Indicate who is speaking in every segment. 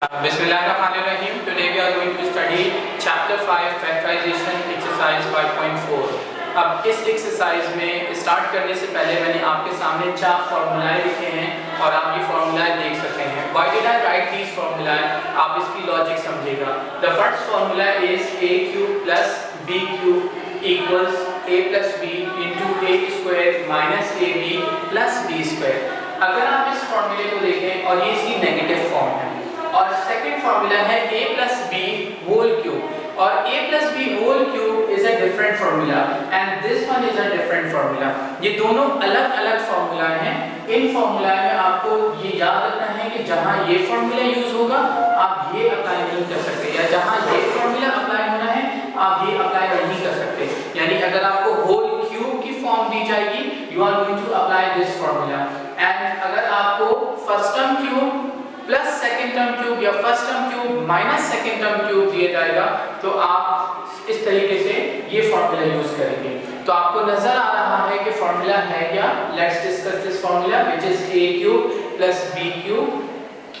Speaker 1: Bismillahirrahmanirrahim. Today we are going to study chapter 5 factorization exercise 5.4. अब इस exercise में start करने से पहले मैंने आपके सामने 4 फार्मूलाए लिखे हैं और आप ये फार्मूलाए देख सकते हैं. Why did I write these formulae? आप इसकी लॉजिक समझिएगा. The first formula is a cube plus b cube equals a plus b into a square minus ab plus b square. अगर आप इस फॉर्मूले को देखें और ये इसकी नेगेटिव फॉर्म है और सेकंड फार्मूला है a plus b whole cube और a plus b whole cube is a different formula and this one is a different formula. ये दोनों अलग-अलग फार्मूला हैं. इन फार्मूला में आपको ये याद रखना है कि जहां ये फार्मूला यूज होगा आप ये अप्लाई नहीं कर सकते या जहां ये फार्मूला अप्लाई होना है आप ये अप्लाई नहीं कर सकते. यानी अगर आपको होल क्यूब की फॉर्म दी जाएगी you are going to apply this formula and अगर आपको first term cube plus second term cube या first term cube minus second term cube दिया जाएगा तो आप इस तरीके से ये फार्मूला यूज करेंगे. तो आपको नजर आ रहा है कि फार्मूला है क्या. Let's discuss this formula which is a cube plus b cube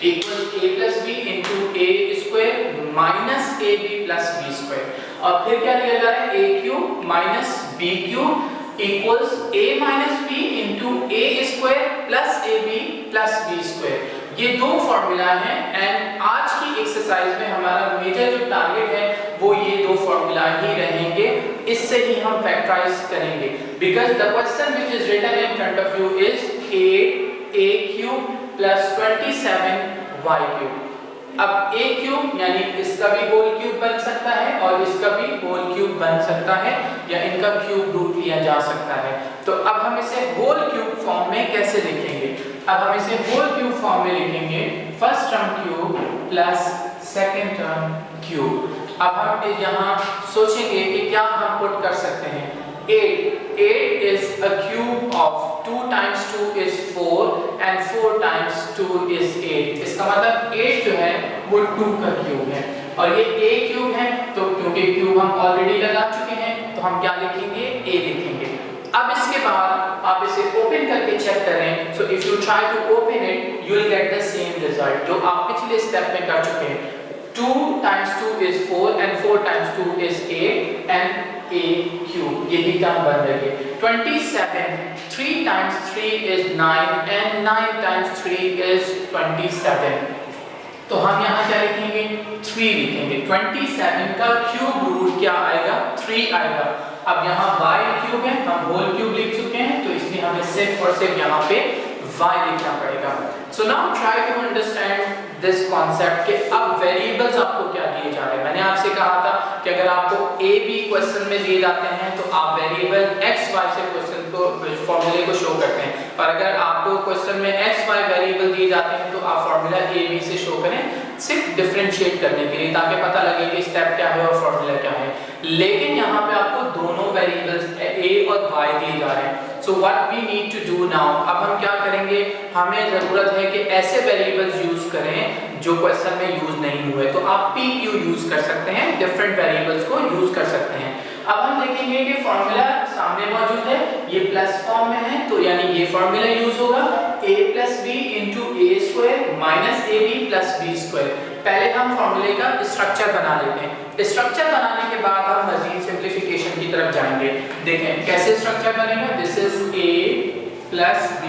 Speaker 1: equals a plus b into a square minus ab plus b square. और फिर क्या दिया जा रहा है a cube minus b cube equals a minus b into a square plus ab plus b square. ये दो formula हैं एंड आज की एक्सरसाइज में हमारा मेजर जो टारगेट है वो ये दो फार्मूला ही रहेंगे. इससे ही हम फैक्टराइज करेंगे because the question which is written in front of you is 8a cube plus 27y cube. अब a क्यूब यानी इसका भी होल क्यूब बन सकता है और इसका भी होल क्यूब बन सकता है या इनका क्यूब रूट लिया जा सकता है. तो अब हम इसे होल क्यूब फॉर्म में कैसे लिखेंगे. अब हम इसे होल क्यूब फॉर्म में लिखेंगे first term cube plus second term cube. अब हम यहाँ सोचेंगे कि क्या हम पुट कर सकते हैं. 8 is a cube of 2 times 2 is 4 and 4 times 2 is 8. इसका मतलब 8 जो है वो 2 का क्यूब है और ये a क्यूब है. तो क्योंकि क्यूब हम ऑलरेडी लगा चुके हैं तो हम क्या लिखेंगे a लिखेंगे. अब इसके बाद आप इसे ओपन करके चेक करें. So if you try to open it you will get the same result जो आप पिछले स्टेप में कर चुके हैं. 2 times 2 is 4 and 4 times 2 is 8 and a cube. यही टर्म बन रही है. 27 3 times 3 is 9 and 9 times 3 is 27. तो हम यहाँ क्या लिखेंगे 3 लिखेंगे. 27 का क्यूब रूट क्या आएगा 3 आएगा. अब यहाँ y क्यूब है हम होल क्यूब लिख चुके हैं तो इसलिए हमें सिर्फ और सिर्फ यहाँ पे y लिखना पड़ेगा. So now try to understand this concept कि अब वेरिएबल्स आपको क्या दिए जा रहे हैं. मैंने आपसे कहा था कि अगर आपको a b क्वेश्चन में दिए जाते हैं तो आप वेरिएबल x y से क्वेश्चन को फॉर्मूले को शो करते हैं और अगर आपको क्वेश्चन में x y वेरिएबल दिए जाते हैं तो आप फॉर्मूला a b से शो करें सिर्फ डिफरेंशिएट करने के लिए ताकि पता लगे कि स्टेप क्या है और फॉर्मूला क्या है. लेकिन यहाँ पे आपको दोनों वेरिएबल्स a और y दिए जा रहे हैं. So what we need to do now. अब हम क्या करेंगे हमें जरूरत है कि ऐसे वेरिएबल्स यूज करें जो क्वेश्चन में यूज नहीं हुए. तो आप p q यूज कर सकते हैं डिफरेंट वेरिएबल्स को यूज कर सकते हैं. अब हम देखेंगे कि फॉर्मूला सामने मौजूद है ये प्लस फॉर्म में है तो यानी ये फॉर्मूला यूज होगा a plus b into a square minus ab plus b square. पहले हम फॉर्मूले का स्ट्रक्चर बना लेते हैं. स्ट्रक्चर बनाने के बाद हम मजीद सिंपलीफिकेशन की तरफ जाएंगे. देखें कैसे स्ट्रक्चर बनेगा. This is a plus b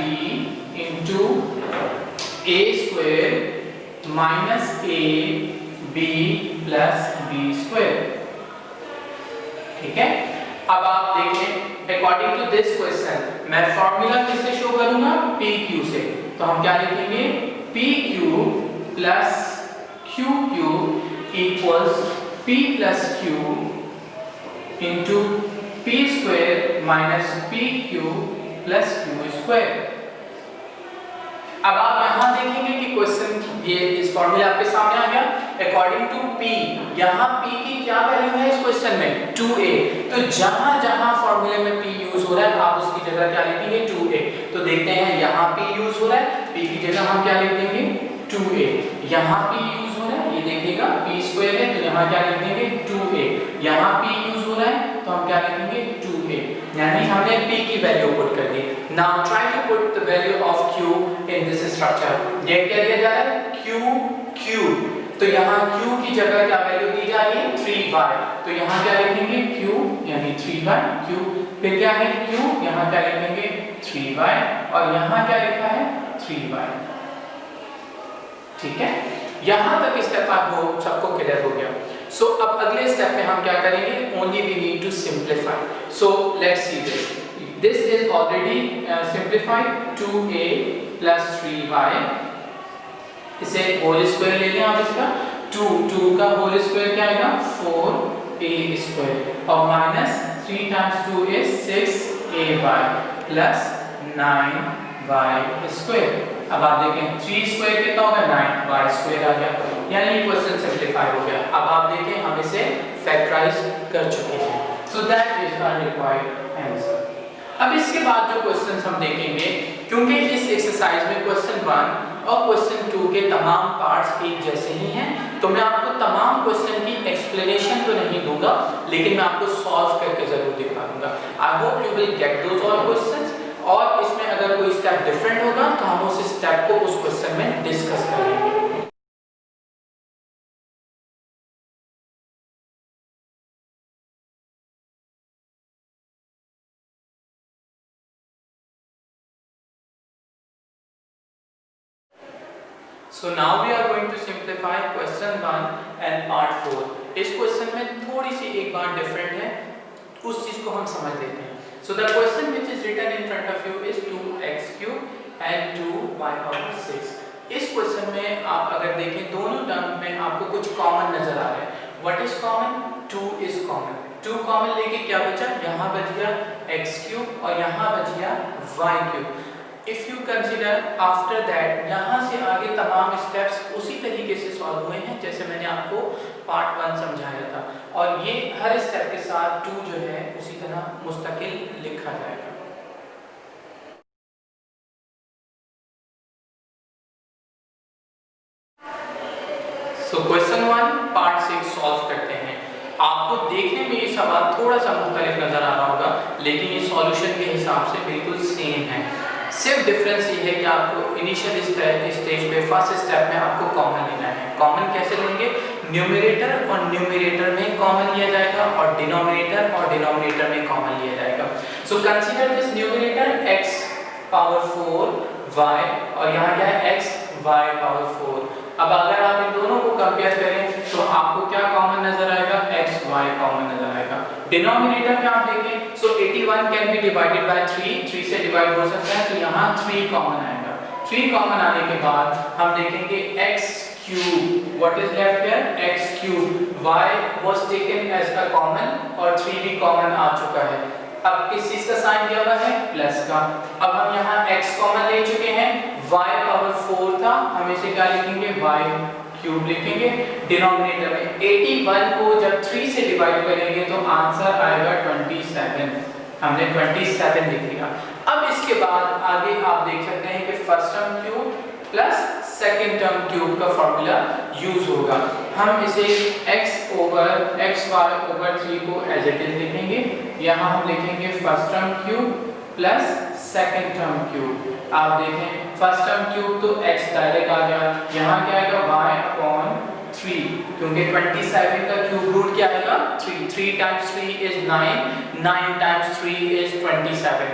Speaker 1: into a square minus a b plus b square. ठीक है. अब आप देखें अकॉर्डिंग टू दिस क्वेश्चन मैं फार्मूला किससे शो करूंगा p q से. तो हम क्या लिखेंगे p q plus q cube equals p plus q into p square minus p cube plus q square. अब आप यहाँ देखेंगे कि क्वेश्चन ये इस फॉर्मूला आपके सामने आ गया. अकॉर्डिंग टू p यहाँ p की क्या वैल्यू है इस क्वेश्चन में 2a. तो जहां जहां फॉर्मूले में p यूज हो रहा है आप उसकी जगह क्या लिखेंगे 2a. तो देखते हैं यहाँ p यूज हो रहा है p की जगह हम क्या लिख देंगे 2a. यहाँ p यूज हो रहा है ये देखिएगा p स्क्वायर है तो यहाँ क्या लिख देंगे 2a. यहाँ p यूज हो रहा है तो हम क्या लिखेंगे 2a. यानी हमने p की वैल्यू पुट कर दी. Now try to put the value of q in this structure. ये क्या दिया जा रहा है q क्यूब तो यहाँ q की जगह क्या वैल्यू दी जा रही है 3y, तो यहाँ क्या लिखेंगे q यानी 3y q, फिर क्या है q, यहाँ क्या लिखेंगे 3y और यहाँ क्या लिखा है 3y। ठीक है, यहाँ तक स्टेप आपको सबको क्लियर हो गया। सो अब अगले स्टेप में हम क्या करेंगे, only we need to simplify. So let's see this, this is already simplified 2a plus 3y, इसे होल स्क्वायर ले लें आप इसका, 2 का होल स्क्वायर क्या आएगा 4a स्क्वायर और minus 3 times 2 is 6ay plus 9y square. अब आप देखें 3 स्क्वायर कितना होगा 9y स्क्वायर आ गया, यानी क्वेश्चन सिंप्लीफाई हो गया। अब आप देखें हम इसे फैक्टराइज कर चुके हैं। So that is our required answer. अब इसके बाद जो क्वेश्चंस हम देखेंगे, क्योंकि इस एक्सरसाइज में क्वेश्चन 1 और क्वेश्चन 2 के तमाम पार्ट्स एक जैसे ही हैं, तो मैं आपको तमाम क्वेश्चन की एक्सप्लेनेशन तो नहीं दूंगा, लेकिन मैं आपको सॉल्व करके जरूर दिखा दूंगा। I hope you will get those all questions, और इसमें अगर कोई स्टेप डिफरेंट होगा तो हम उस स्टेप को उस क्वेश्चन में डिस्कस करेंगे। So now we are going to simplify question 1 and part 4. इस क्वेश्चन में थोड़ी सी एक बात डिफरेंट है, उस चीज को हम समझ लेते हैं। So the question which is written in front of you is 2x cube and 2y power 6. इस क्वेश्चन में आप अगर देखें दोनों टर्म में आपको कुछ कॉमन नजर आ रहा है। What is common? 2 is common. 2 common लेके क्या बचा, यहाँ बच गया x cube और यहाँ बच गया y cube। If you consider after that, यहाँ से आगे तमाम स्टेप्स उसी तरीके से सॉल्व हुए हैं जैसे मैंने आपको पार्ट 1 समझाया था, और ये हर स्टेप के साथ 2 जो है उसी तरह मुस्तकिल लिखा जाएगा। सो क्वेश्चन 1 पार्ट 6 सॉल्व करते हैं। आपको देखने में ये सवाल थोड़ा सा मुख्तलिफ नजर आ रहा होगा, लेकिन ये सॉल्यूशन के हिसाब से बिल्कुल सेम है। सिर्फ डिफरेंस ये है कि आपको इनिशियल स्टेज पे फर्स्ट स्टेप में आपको कॉमन लेना है। कॉमन कैसे लेंगे, न्यूमरेटर और न्यूमरेटर में कॉमन लिया जाएगा और डिनोमिनेटर में कॉमन लिया जाएगा। So consider this numerator x power 4 y और यहाँ क्या है x y पावर 4। अब अगर आप इन दोनों को कंपेयर करें तो आपको क्या कॉमन नजर आएगा, x y कॉमन नजर आएगा। डिनोमिनेटर में आप देखें, सो 81 कैन बी डिवाइडेड बाय 3 से डिवाइड हो सकता है, तो यहाँ 3 कॉमन आएगा। 3 कॉमन आने के बाद हम देखेंगे x cube, what is left here x cube, y was taken as a common और 3 भी कॉमन आ चुका है। अब किस चीज का साइन दिया हुआ है, प्लस का। अब हम यहाँ x कॉमन ले चुके हैं, y पावर 4 था, हम इसे क्या लिखेंगे y क्यूब लिखेंगे। डिनोमिनेटर में 81 को जब 3 से डिवाइड करेंगे तो आंसर आएगा 27, हमने 27 लिख लिया। अब इसके बाद आगे आप देख सकते हैं कि first term cube plus second term cube का फॉर्मूला यूज होगा। हम इसे x over x y over 3 को एज इट इज लिखेंगे। यहाँ हम लिखेंगे first term cube plus second term cube. आप देखें फर्स्ट टर्म क्यूब तो x डायरेक्ट आ गया, यहाँ क्या आएगा y अपॉन 3, क्योंकि 27 का क्यूब रूट क्या आएगा 3, 3 टाइम्स 3 इज 9, 9 टाइम्स 3 इज 27।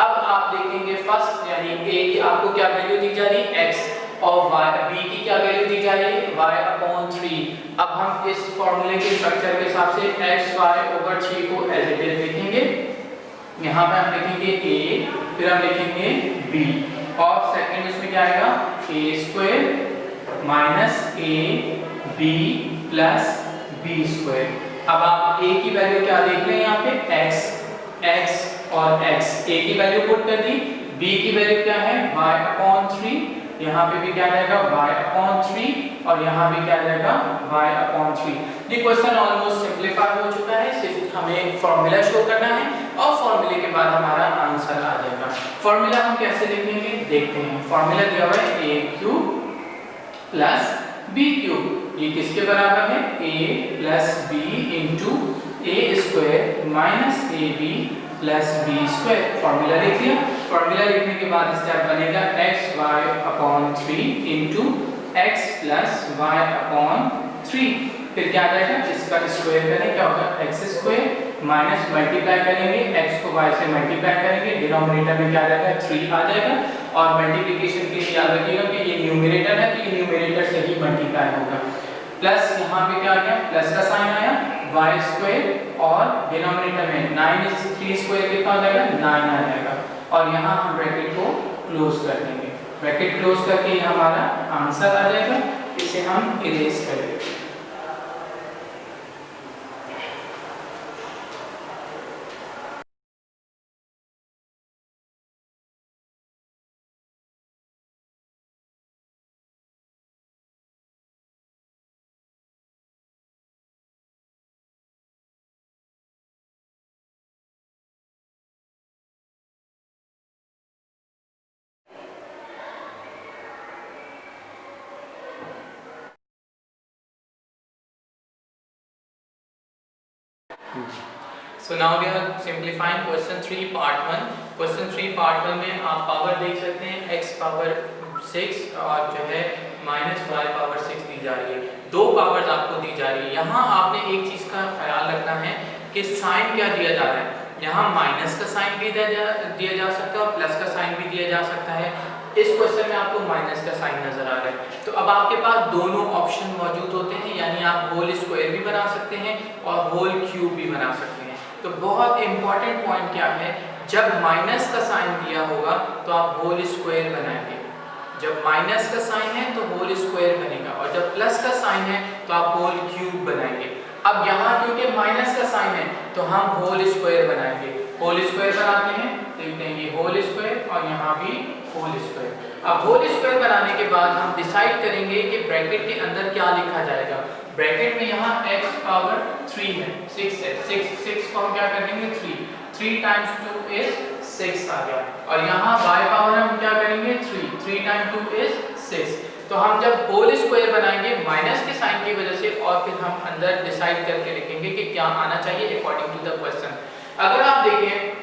Speaker 1: अब आप देखेंगे फर्स्ट यानी a की आपको क्या वैल्यू दी जा रही है x, और y b की क्या वैल्यू दी जा रही है y अपॉन 3। अब हम इस फॉर्मूले के स्ट्रक्चर के हिसाब से x y ओवर 3 को एज इट इज लिखेंगे। यहाँ पे हम लिखेंगे a, फिर हम लिखेंगे b, और सेकंड इसमें क्या आएगा a square minus a b plus b square. अब आप a की वैल्यू क्या देख रहे हैं यहाँ पे x और x, a की वैल्यू पुट कर दी, b की वैल्यू क्या है y अपॉन 3, यहाँ पे भी क्या जाएगा y अपॉन 3 और यहाँ भी क्या जाएगा y अपॉन 3। ये क्वेश्चन ऑलमोस्ट सिंप्लीफाई हो चुका है, सिर्फ हमें फॉर्मूला शो करना है और फॉर्मूले के बाद हमारा आंसर आ जाएगा। फॉर्मूला हम कैसे लिखेंगे देखते हैं। फॉर्मूला दिया हुआ है a cube plus b cube, ये किसके बराबर है a plus b into a square minus ab plus b square. Formula लिख लिया। फॉर्मूला लिखने के बाद स्टेप बनेगा x y upon 3 into x plus y upon 3। फिर क्या आ जाएगा, इसका स्क्वायर करें, क्या होगा x स्क्वायर माइनस मल्टीप्लाई करेंगे x को y से मल्टीप्लाई करेंगे, डिनोमिनेटर में क्या आ जाएगा 3 आ जाएगा। और मल्टीप्लिकेशन के लिए याद रखिएगा कि ये न्यूमरेटर है तो ये न्यूमरेटर से ही मल्टीप्लाई होगा। प्लस यहाँ पे क्या आ गया, प्लस का साइन आया, y स्क्वायर और डिनोमिनेटर में 9 इस 3 स्क्वायर कितना हो जाएगा 9 आ जाएगा। और यहाँ हम ब्रैकेट को क्लोज कर देंगे, ब्रैकेट क्लोज करके ये हमारा आंसर आ जाएगा। इसे हम इरेज करेंगे। So now we are simplifying question 3 part 1। question 3 part 1 में आप पावर देख सकते हैं x पावर 6 और जो है माइनस y पावर 6 दी जा रही है। दो पावर्स आपको दी जा रही है। यहाँ आपने एक चीज़ का ख्याल रखना है कि साइन क्या दिया जा रहा है। यहाँ माइनस का साइन भी दिया जा सकता है और प्लस का साइन भी दिया जा सकता है। इस क्वेश्चन में आपको माइनस का साइन नजर आ रहा है। तो अब आपके पास दोनों ऑप्शन मौजूद होते हैं, यानी आप होल स्क्वायर भी बना सकते हैं और होल क्यूब भी बना सकते हैं। तो बहुत इंपॉर्टेंट पॉइंट क्या है, जब माइनस का साइन दिया होगा तो आप होल स्क्वायर बनाएंगे। जब माइनस का साइन है तो होल स्क्वायर बनेगा और जब प्लस का साइन है तो आप होल क्यूब बनाएंगे। अब यहाँ क्योंकि माइनस का साइन है तो हम होल स्क्वायर बनाएंगे। होल स्क्वायर बनाते हैं, देखते हैं ये होल स्क्वायर और यहाँ भी होल स्क्वायर। अब होल स्क्वायर बनाने के बाद हम डिसाइड करेंगे कि ब्रैकेट के अंदर क्या लिखा जाएगा। ब्रैकेट में यहाँ x पावर 3 है, 6 है, 6 को हम क्या कर देंगे 3 टाइम्स 2 इज 6 आ गया। और यहाँ y पावर हम क्या करेंगे 3 टाइम्स 2 इज 6। तो हम जब होल स्क्वायर बनाएंगे माइनस के साइन की वजह से और फिर हम अंदर डिसाइड करके लिखेंगे कि क्या आना चाहिए अकॉर्डिंग टू द क्वेश्चन। अगर आप देखें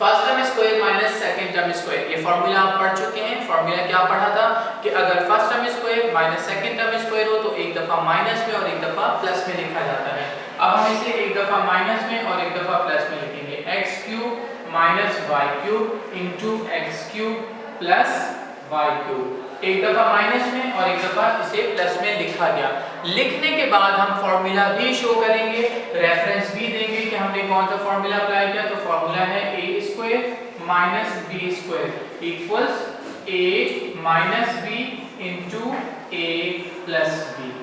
Speaker 1: first term square minus second term square, ये फार्मूला आप पढ़ चुके हैं। फार्मूला क्या पढ़ा था कि अगर first term square minus second term square हो तो एक दफा माइनस में और एक दफा प्लस में लिखा जाता है। अब हम इसे एक दफा माइनस में और एक दफा प्लस में लिखेंगे, x cube minus y cube into x cube plus Y cube. एक दफा माइनस में और एक दफा इसे प्लस में लिखा गया। लिखने के बाद हम फार्मूला भी शो करेंगे, रेफरेंस भी देंगे कि हमने कौन सा फार्मूला अप्लाई किया। तो फार्मूला है a square minus B square equals a minus b into a plus B.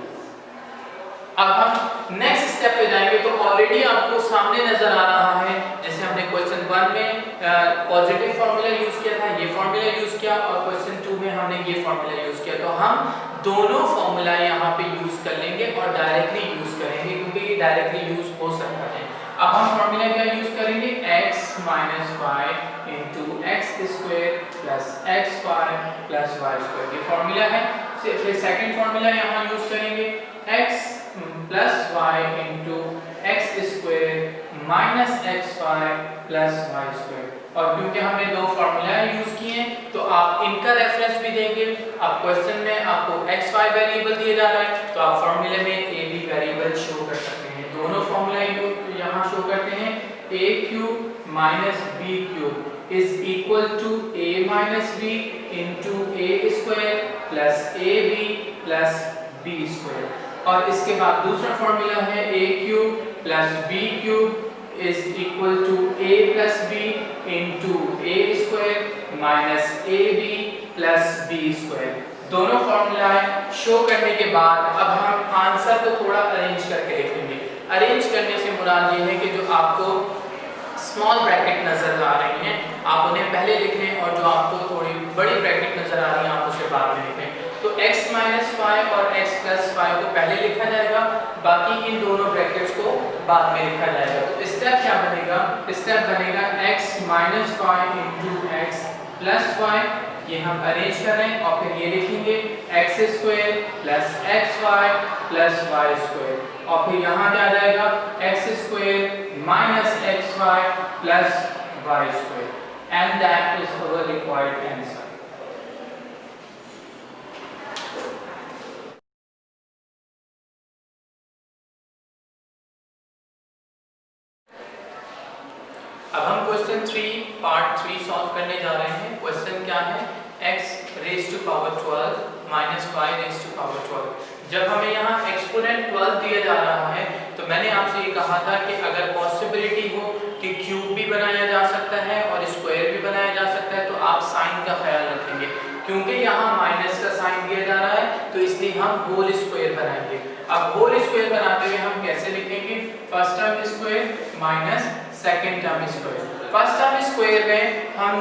Speaker 1: अब हम नेक्स्ट स्टेप पे जाएंगे। तो ऑलरेडी आपको सामने नजर आ रहा है, जैसे हमने क्वेश्चन 1 में पॉजिटिव फार्मूला यूज किया था, ये फार्मूला यूज किया, और क्वेश्चन 2 में हमने ये फार्मूला यूज किया। तो हम दोनों फार्मूला यहाँ पे यूज कर लेंगे और डायरेक्टली यूज करेंगे क्योंकि ये डायरेक्टली यूज हो सकता है। अब हम फार्मूला क्या यूज करेंगे, x minus Y into x square plus x Y plus Y square, ये फार्मूला है। फिर सेकंड फार्मूला यहाँ यूज करेंगे, x plus Y into x square minus x Y plus Y square. और क्योंकि हमने दो फार्मूला यूज किए हैं तो आप इनका रेफरेंस भी देंगे। अब क्वेश्चन में आपको एक्स वाई वेरिएबल दिया जा रहा है तो आप फार्मूले में ए बी वेरिएबल शो कर सकते हैं। दोनों फार्मूला यहाँ शो करते हैं, a cube minus b cube is equal to a minus b into a square plus a b plus B square. और इसके बाद दूसरा फार्मूला है a cube plus b cube is equal to a plus b into a square minus a b plus B square. दोनों formula show करने के बाद अब हम आंसर को थोड़ा अरेंज करके लिखेंगे। अरेंज करने से मुराद ये है कि जो आपको स्मॉल ब्रैकेट नजर आ रही हैं आप उन्हें पहले लिख लें और जो आपको थोड़ी बड़ी ब्रैकेट नजर आ रही है आप उसे बाद में लिखें। तो x माइनस वाई और x प्लस वाई को पहले लिखा जाएगा, बाकी इन दोनों ब्रैकेट्स को बाद में लिखा जाएगा। तो स्टेप क्या बनेगा, स्टेप बनेगा x minus Y into x plus y, ये हम अरेंज कर रहे हैं। और फिर ये लिखेंगे x square plus x Y plus Y square. और फिर यहाँ क्या आ जाएगा, x square minus x Y plus Y square, and that is our required answer. अब हम क्वेश्चन 3 पार्ट 3 सॉल्व करने जा रहे हैं। क्वेश्चन क्या है, x raise to power 12 minus y raise to power 12। जब हमें यहाँ एक्सपोनेंट 12 दिया जा रहा है तो मैंने आपसे ये कहा था कि अगर पॉसिबिलिटी हो कि क्यूब भी बनाया जा सकता है और स्क्वायर भी बनाया जा सकता है तो आप साइन का ख्याल रखेंगे, क्योंकि यहाँ माइनस का साइन दिया जा रहा है तो इसलिए हम होल स्क्वायर बनाएंगे। अब होल स्क्वायर बनाते हुए हम कैसे लिखेंगे, first term square minus second term square. First term square में हम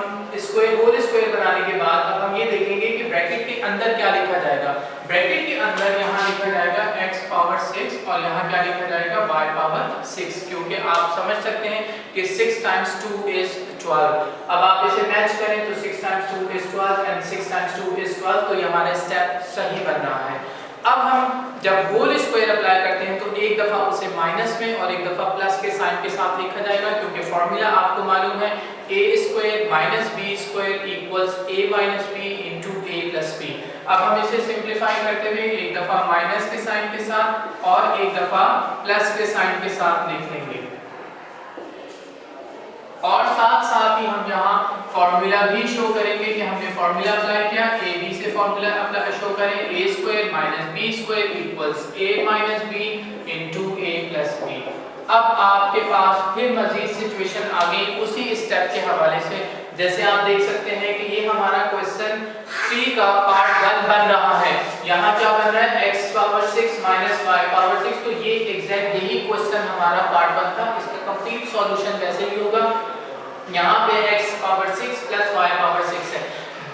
Speaker 1: स्क्वायर होल स्क्वायर बनाने के बाद अब हम ये देखेंगे कि ब्रैकेट के अंदर क्या लिखा जाएगा। ब्रैकेट के अंदर यहाँ लिखा जाएगा x पावर 6 और यहाँ क्या लिखा जाएगा y पावर 6, क्योंकि आप समझ सकते हैं कि 6 टाइम्स 2 इज 12। अब आप इसे मैच करें तो 6 times 2 is 12 and 6 times 2 is 12, तो ये हमारा स्टेप सही बन रहा है। अब हम जब होल स्क्वायर अप्लाई करते हैं तो एक दफा उसे माइनस में और एक दफा प्लस के साइन के साथ लिखा जाएगा, क्योंकि फॉर्मूला आपको मालूम है a square minus b square equals a minus b into a plus b। अब हम इसे सिंपलीफाई करते हुए एक दफा माइनस के साइन के साथ और एक दफा प्लस के साइन के साथ लिख लेंगे, और साथ साथ ही हम यहाँ फॉर्मूला भी शो करेंगे कि हमने फॉर्मूला अप्लाई किया। ए बी से फॉर्मूला अप्लाई शो करें, A square minus B square equals A minus B into A plus B. अब आपके पास फिर मजीद सिचुएशन आ गई उसी स्टेप के हवाले से। जैसे आप देख सकते हैं कि ये हमारा क्वेश्चन 3 का पार्ट 1 बन रहा है। यहाँ क्या बन रहा है, x power 6 minus y power 6, तो ये एग्जैक्ट यही क्वेश्चन हमारा पार्ट 1 था। इसका कंप्लीट सॉल्यूशन वैसे ही होगा। यहाँ पे x power 6 plus y power 6 है,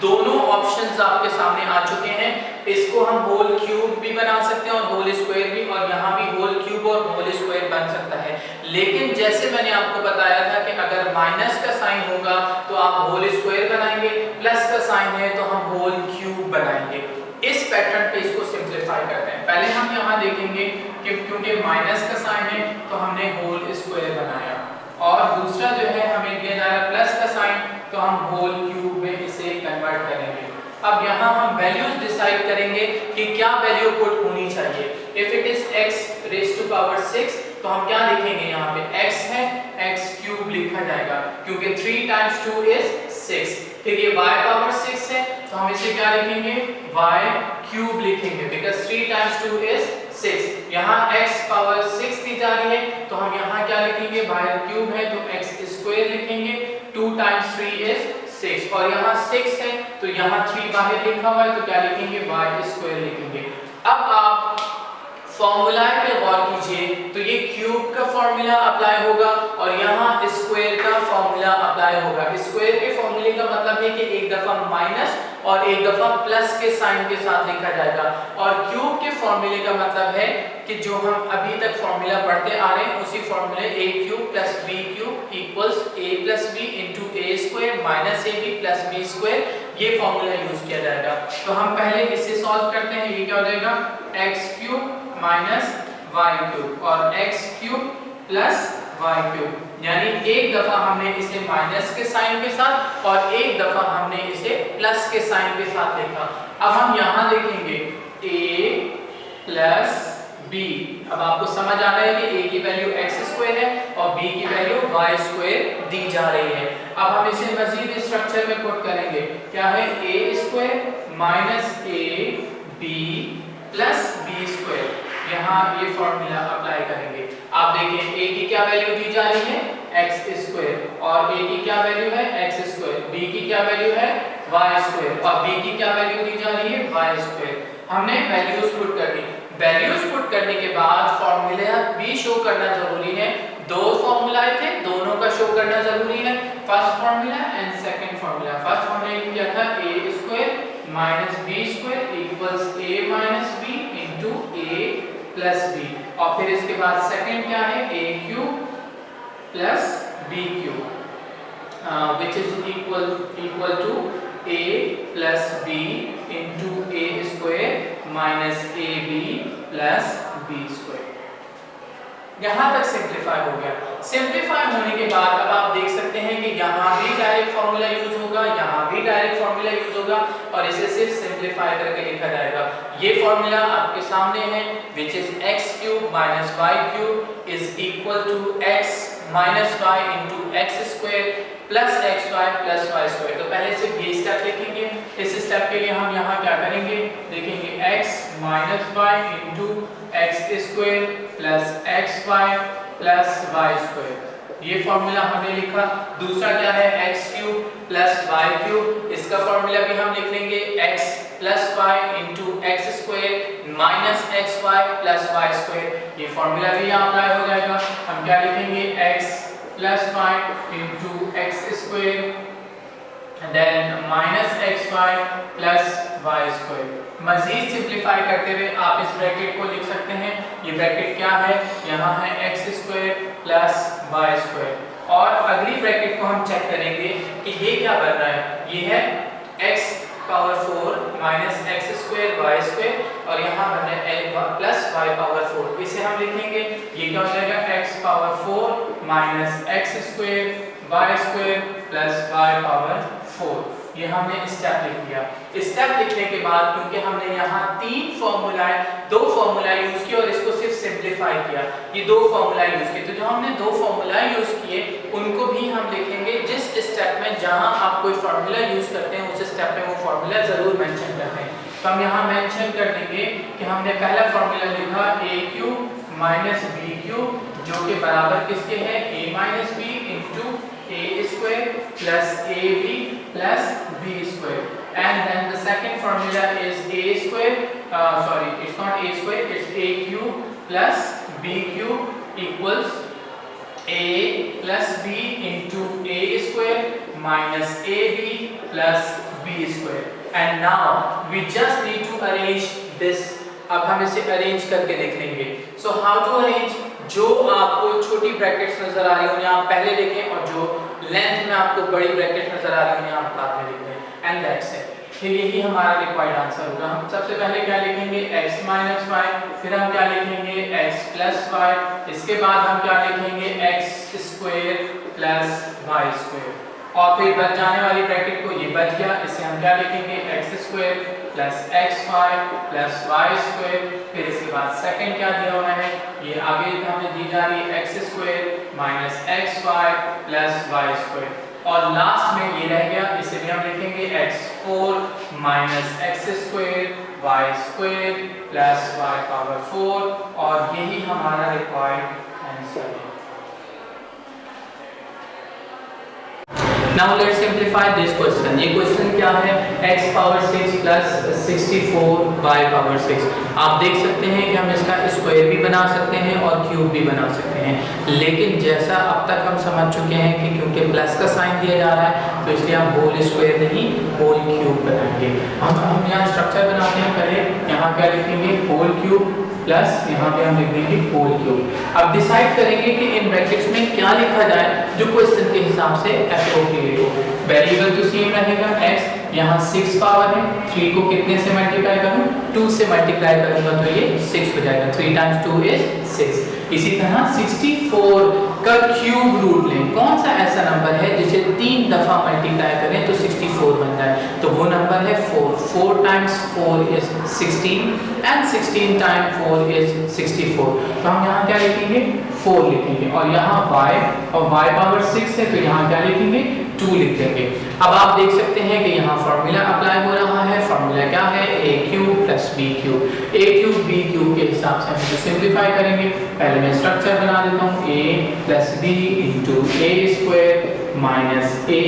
Speaker 1: दोनों ऑप्शंस आपके सामने आ चुके हैं। इसको हम होल क्यूब भी बना सकते हैं और होल स्क्वायर भी, और यहाँ भी होल क्यूब और होल स्क्वायर बन सकता है। लेकिन जैसे मैंने आपको बताया था कि अगर माइनस का साइन होगा तो आप होल स्क्वायर बनाएंगे, प्लस का साइन है तो हम होल क्यूब बनाएंगे। इस पैटर्न पे इसको सिंपलीफाई करते हैं। पहले हम यहाँ देखेंगे कि क्योंकि माइनस का साइन है तो हमने होल स्क्वायर बनाया, और दूसरा जो है हमें दिया जा रहा है प्लस का साइन, तो हम होल क्यूब में इसे कन्वर्ट करेंगे। अब यहाँ हम वैल्यूज डिसाइड करेंगे कि क्या वैल्यू पुट होनी चाहिए। If it is x raise to power 6 तो हम क्या लिखेंगे, यहाँ पे x है x क्यूब लिखा जाएगा, क्योंकि 3 टाइम्स 2 इज 6। फिर ये y पावर 6 है तो हम इसे क्या लिखेंगे, y क्यूब लिखेंगे, बिकॉज़ 3 टाइम्स 2 इज 6। यहाँ x पावर 6 दी जा रही है तो हम यहाँ क्या लिखेंगे, y क्यूब है तो x स्क्वायर लिखेंगे, 2 टाइम्स 3 इज 6, और यहाँ 6 है तो यहाँ 3 बाहर लिखा हुआ है तो क्या लिखेंगे, y स्क्वायर लिखेंगे। अब आप फॉर्मूला पे गौर कीजिए तो ये क्यूब का फॉर्मूला अप्लाई होगा और यहाँ स्क्वायर का फॉर्मूला अप्लाई होगा। स्क्वायर के फॉर्मूले का मतलब है कि एक दफा माइनस और एक दफा प्लस के साइन के साथ लिखा जाएगा, और क्यूब के फॉर्मूले का मतलब है कि जो हम अभी तक फॉर्मूला पढ़ते आ रहे हैं उसी फॉर्मूले a cube plus b cube equals a plus b into a square minus ab plus b square, ये फॉर्मूला यूज किया जाएगा। तो हम पहले इसे सॉल्व करते हैं। ये क्या हो जाएगा, x cube minus y cube और x cube plus y cube, यानी एक दफा हमने इसे माइनस के साइन के साथ और एक दफा हमने इसे प्लस के साइन के साथ लिखा। अब हम यहाँ देखेंगे a प्लस b। अब आपको समझ आ रहा है कि a की वैल्यू x स्क्वायर है और b की वैल्यू y स्क्वायर दी जा रही है। अब हम इसे मजीद स्ट्रक्चर में पुट करेंगे, क्या है, a square minus a b plus b square. यहाँ ये फॉर्मूला अप्लाई करेंगे। आप देखें a की क्या वैल्यू दी जा रही है, x स्क्वायर, और a की क्या वैल्यू है, x स्क्वायर, b की क्या वैल्यू है, y स्क्वायर, और b की क्या वैल्यू दी जा रही है, y स्क्वायर। हमने वैल्यूज पुट कर दी। वैल्यूज पुट करने के बाद फॉर्मूला भी शो करना जरूरी है। दो फॉर्मूलाए थे, दोनों का शो करना जरूरी है, first formula and second formula. First हमने किया था a square minus b square equals a minus b into a plus b, और फिर इसके बाद सेकंड क्या है, a cube plus b cube which is equal to a plus b into a square minus ab plus b square. यहाँ तक simplify हो गया। सिंप्लीफाई होने के बाद अब आप देख सकते हैं कि यहाँ भी डायरेक्ट फॉर्मूला यूज होगा, यहाँ भी डायरेक्ट फॉर्मूला यूज होगा, और इसे सिर्फ सिंप्लीफाई करके लिखा जाएगा। ये फॉर्मूला आपके सामने है, which is x cube minus y cube is equal to x minus y into x square plus Y square. तो पहले सिर्फ ये स्टेप लिखेंगे। इस स्टेप के लिए हम यहाँ क्या करेंगे, देखेंगे x minus Y into x square plus x Y plus Y square, ये फॉर्मूला हमने लिखा। दूसरा क्या है, x cube plus Y cube, इसका फॉर्मूला भी हम लिख लेंगे x plus Y into x square minus x Y plus Y square, ये फॉर्मूला भी यहाँ अप्लाई हो जाएगा। हम क्या लिखेंगे, x plus Y into x square then minus x Y plus Y square. मजीद सिंप्लीफाई करते हुए आप इस ब्रैकेट को लिख सकते हैं, ये ब्रैकेट क्या है, यहाँ है x square plus Y square. और अगली ब्रैकेट को हम चेक करेंगे कि ये क्या बन रहा है, ये है x power 4 minus x square y square और यहाँ बन रहा है प्लस वाई पावर 4। इसे हम लिखेंगे, ये क्या हो जाएगा, x power 4 minus x square y square plus y power 4। ये हमने स्टेप लिख दिया। स्टेप लिखने के बाद क्योंकि हमने यहाँ दो फॉर्मूला यूज किए और इसको सिर्फ सिंप्लीफाई किया, ये दो फॉर्मूला यूज किए, तो जो हमने दो फॉर्मूला यूज किए उनको भी हम लिखेंगे। जिस स्टेप में जहाँ आप कोई फॉर्मूला यूज करते हैं उस स्टेप में वो फॉर्मूला जरूर मेंशन करते हैं। तो हम यहाँ मेंशन कर देंगे कि हमने पहला फॉर्मूला लिखा a cube minus b cube, जो कि बराबर किसके है, a minus b into a square plus ab plus b square, and then the second formula is a square, sorry, it's not a square, it's a cube plus b cube equals a plus b into a square minus ab plus b square, and now we just need to arrange this। अब हम इसे arrange करके देख लेंगे। So how to arrange, जो आपको छोटी brackets नजर आ रही होंगी आप पहले लिखें और जो लेंथ में आपको बड़ी ब्रैकेट नजर आ रही होंगी आप बाद में लिखें, एंड दैट्स इट। फिर यही हमारा रिक्वायर्ड आंसर होगा। हम सबसे पहले क्या लिखेंगे, x माइनस वाई, फिर हम क्या लिखेंगे x प्लस वाई, इसके बाद हम क्या लिखेंगे x square plus Y square, और फिर बच जाने वाली ब्रैकेट को ये बच गया, इसे हम क्या लिखेंगे x square plus x Y plus Y square. फिर इसके बाद सेकंड क्या दिया हुआ है, ये आगे हमें दी जा रही है x square minus x Y plus Y square, और लास्ट में ये रह गया, इसे भी हम लिखेंगे x4 minus x square y square plus y power 4, और यही हमारा रिक्वायर्ड आंसर है। Now let's simplify this question। ये क्वेश्चन क्या है, x power 6 plus 64 y power 6। आप देख सकते हैं कि हम इसका स्क्वायर भी बना सकते हैं और क्यूब भी बना सकते हैं, लेकिन जैसा अब तक हम समझ चुके हैं कि क्योंकि प्लस का साइन दिया जा रहा है तो इसलिए हम होल स्क्वायर नहीं होल क्यूब बनाएंगे। हम यहाँ स्ट्रक्चर बनाते हैं, पहले यहाँ क्या लिखेंगे, होल क्यूब प्लस यहाँ पे हम लिख देंगे होल क्यूब। अब डिसाइड करेंगे कि इन ब्रैकेट्स में क्या लिखा जाए जो क्वेश्चन के हिसाब से एप्रोप्रिएट हो। वेरिएबल तो सेम रहेगा x, यहाँ 6 पावर है, 3 को कितने से मल्टीप्लाई करूँ, 2 से मल्टीप्लाई करूँगा तो ये 6 हो जाएगा, 3 टाइम्स 2 इज 6। इसी तरह 64 का क्यूब रूट लें, कौन सा ऐसा नंबर है जिसे 3 दफा मल्टीप्लाई करें तो 64 बन जाए, तो वो नंबर है 4। 4 times 4 is 16 and 16 times 4 is 64। तो हम यहाँ क्या लिखेंगे, 4 लिखेंगे, और यहाँ y, और y पावर 6 है तो यहाँ क्या लिखेंगे, 2 लिख देंगे। अब आप देख सकते हैं कि यहाँ फॉर्मूला अप्लाई हो रहा है। फॉर्मूला क्या है, a cube plus b cube. a cube b cube के हिसाब से हम इसे सिंप्लीफाई करेंगे। पहले मैं स्ट्रक्चर बना देता हूँ, a plus b into a square minus a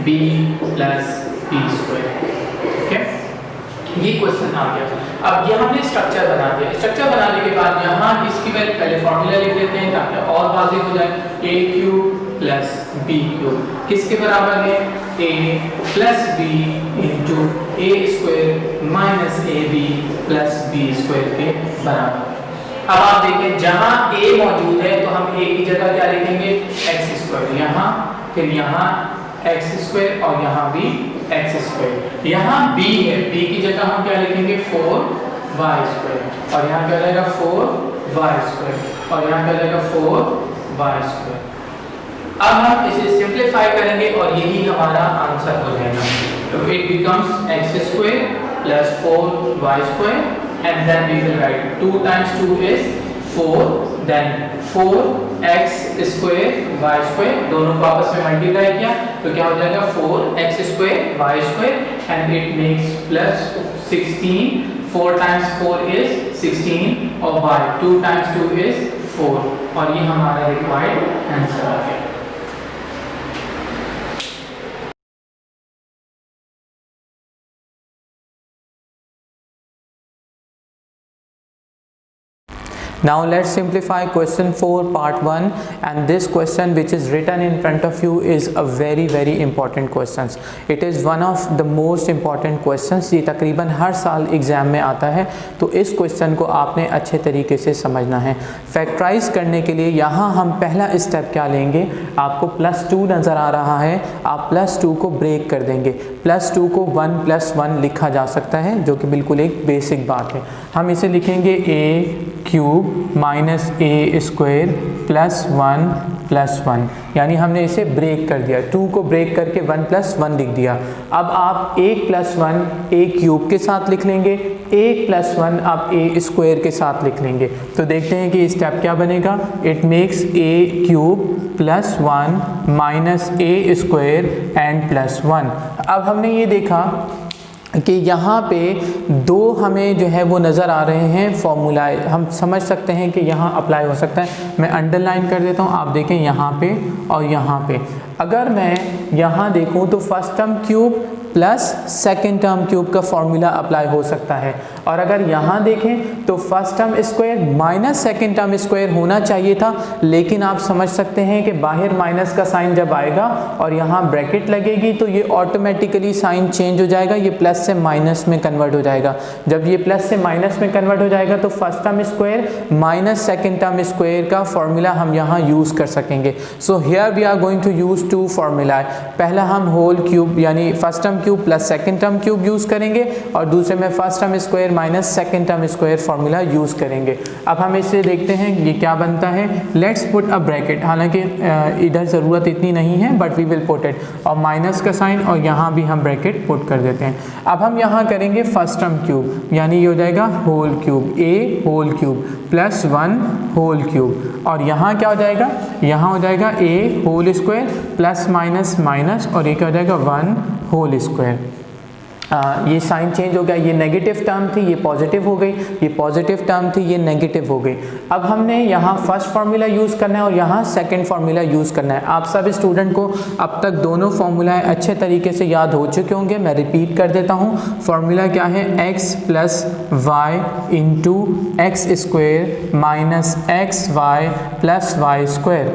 Speaker 1: b plus B square. Okay, ये क्वेश्चन आ गया। अब यहाँ हमने स्ट्रक्चर बना दिया। स्ट्रक्चर बनाने के बाद यहाँ इसकी वैल्यू पहले फॉर्मूला लिख लेते हैं ताकि और वाज़ेह हो जाए। a cube plus b cube किसके बराबर है, a plus b into a square minus a b plus B square के बराबर। अब आप देखें जहाँ a मौजूद है तो हम a की जगह क्या लिखेंगे, एक्स स्क्वायर, यहाँ फिर यहाँ एक्स स्क्वायर और यहाँ भी एक्स स्क्वायर। यहाँ b है, b की जगह हम क्या लिखेंगे, 4y स्क्वायर, और यहाँ क्या रहेगा 4y स्क्वायर, और यहाँ क्या रहेगा 4y स्क्वायर। अब हम इसे सिंप्लीफाई करेंगे और यही हमारा आंसर हो जाएगा। तो it becomes x square plus 4y square, and then we will write 2 times 2 is 4, then 4x square y square, दोनों को आपस में मल्टीप्लाई किया तो क्या हो जाएगा 4x square y square and it makes plus 16, 4 times 4 is 16 और y 2 times 2 is 4 और ये हमारा रिक्वायर्ड आंसर आ गया। Now let's simplify question 4 part 1, and this question which is written in front of you is a very important questions. It is one of the most important questions. ये तकरीबन हर साल exam में आता है, तो इस question को आपने अच्छे तरीके से समझना है। फैक्टराइज करने के लिए यहाँ हम पहला स्टेप क्या लेंगे, आपको +2 नज़र आ रहा है, आप +2 को ब्रेक कर देंगे। +2 को 1 + 1 लिखा जा सकता है, जो कि बिल्कुल एक बेसिक बात है। हम इसे लिखेंगे a³ -a² + 1 + 1, यानी हमने इसे ब्रेक कर दिया, 2 को ब्रेक करके 1 + 1 लिख दिया। अब आप 1 + 1 a³ के साथ लिख लेंगे, 1 + 1 आप a² के साथ लिख लेंगे। तो देखते हैं कि स्टेप क्या बनेगा। It makes a³ + 1 -a² and +1। अब हमने ये देखा कि यहाँ पे 2 हमें जो है वो नज़र आ रहे हैं फॉर्मूलाए, हम समझ सकते हैं कि यहाँ अप्लाई हो सकता है। मैं अंडरलाइन कर देता हूँ, आप देखें यहाँ पे और यहाँ पे। अगर मैं यहाँ देखूँ तो first term cube plus second term cube का फॉर्मूला अप्लाई हो सकता है, और अगर यहाँ देखें तो first term square minus second term square होना चाहिए था, लेकिन आप समझ सकते हैं कि बाहर माइनस का साइन जब आएगा और यहाँ ब्रैकेट लगेगी तो ये ऑटोमेटिकली साइन चेंज हो जाएगा, ये प्लस से माइनस में कन्वर्ट हो जाएगा। जब ये प्लस से माइनस में कन्वर्ट हो जाएगा तो first term square minus second term square का फॉर्मूला हम यहाँ यूज़ कर सकेंगे। So here we are going to use 2 formula. पहला हम होल क्यूब यानी first term cube plus second term cube use करेंगे, और दूसरे में first term square minus second term square formula use करेंगे। अब हम इसे देखते हैं ये क्या बनता है। लेट्स पुट अ ब्रैकेट, हालांकि इधर ज़रूरत इतनी नहीं है but we will put it, और माइनस का साइन और यहाँ भी हम ब्रैकेट पुट कर देते हैं। अब हम यहाँ करेंगे फर्स्ट टर्म क्यूब, यानी ये हो जाएगा whole cube, a whole cube plus 1 whole cube, और यहाँ क्या हो जाएगा, यहाँ हो जाएगा a whole square plus minus minus, और ये क्या हो जाएगा 1 होल स्क्वायर। ये साइन चेंज हो गया, ये नेगेटिव टर्म थी ये पॉजिटिव हो गई, ये पॉजिटिव टर्म थी ये नेगेटिव हो गई। अब हमने यहाँ फर्स्ट फार्मूला यूज़ करना है और यहाँ सेकंड फार्मूला यूज़ करना है। आप सब स्टूडेंट को अब तक दोनों फार्मूलाएं अच्छे तरीके से याद हो चुके होंगे, मैं रिपीट कर देता हूँ। फार्मूला क्या है, x + y × x² minus xy + y²।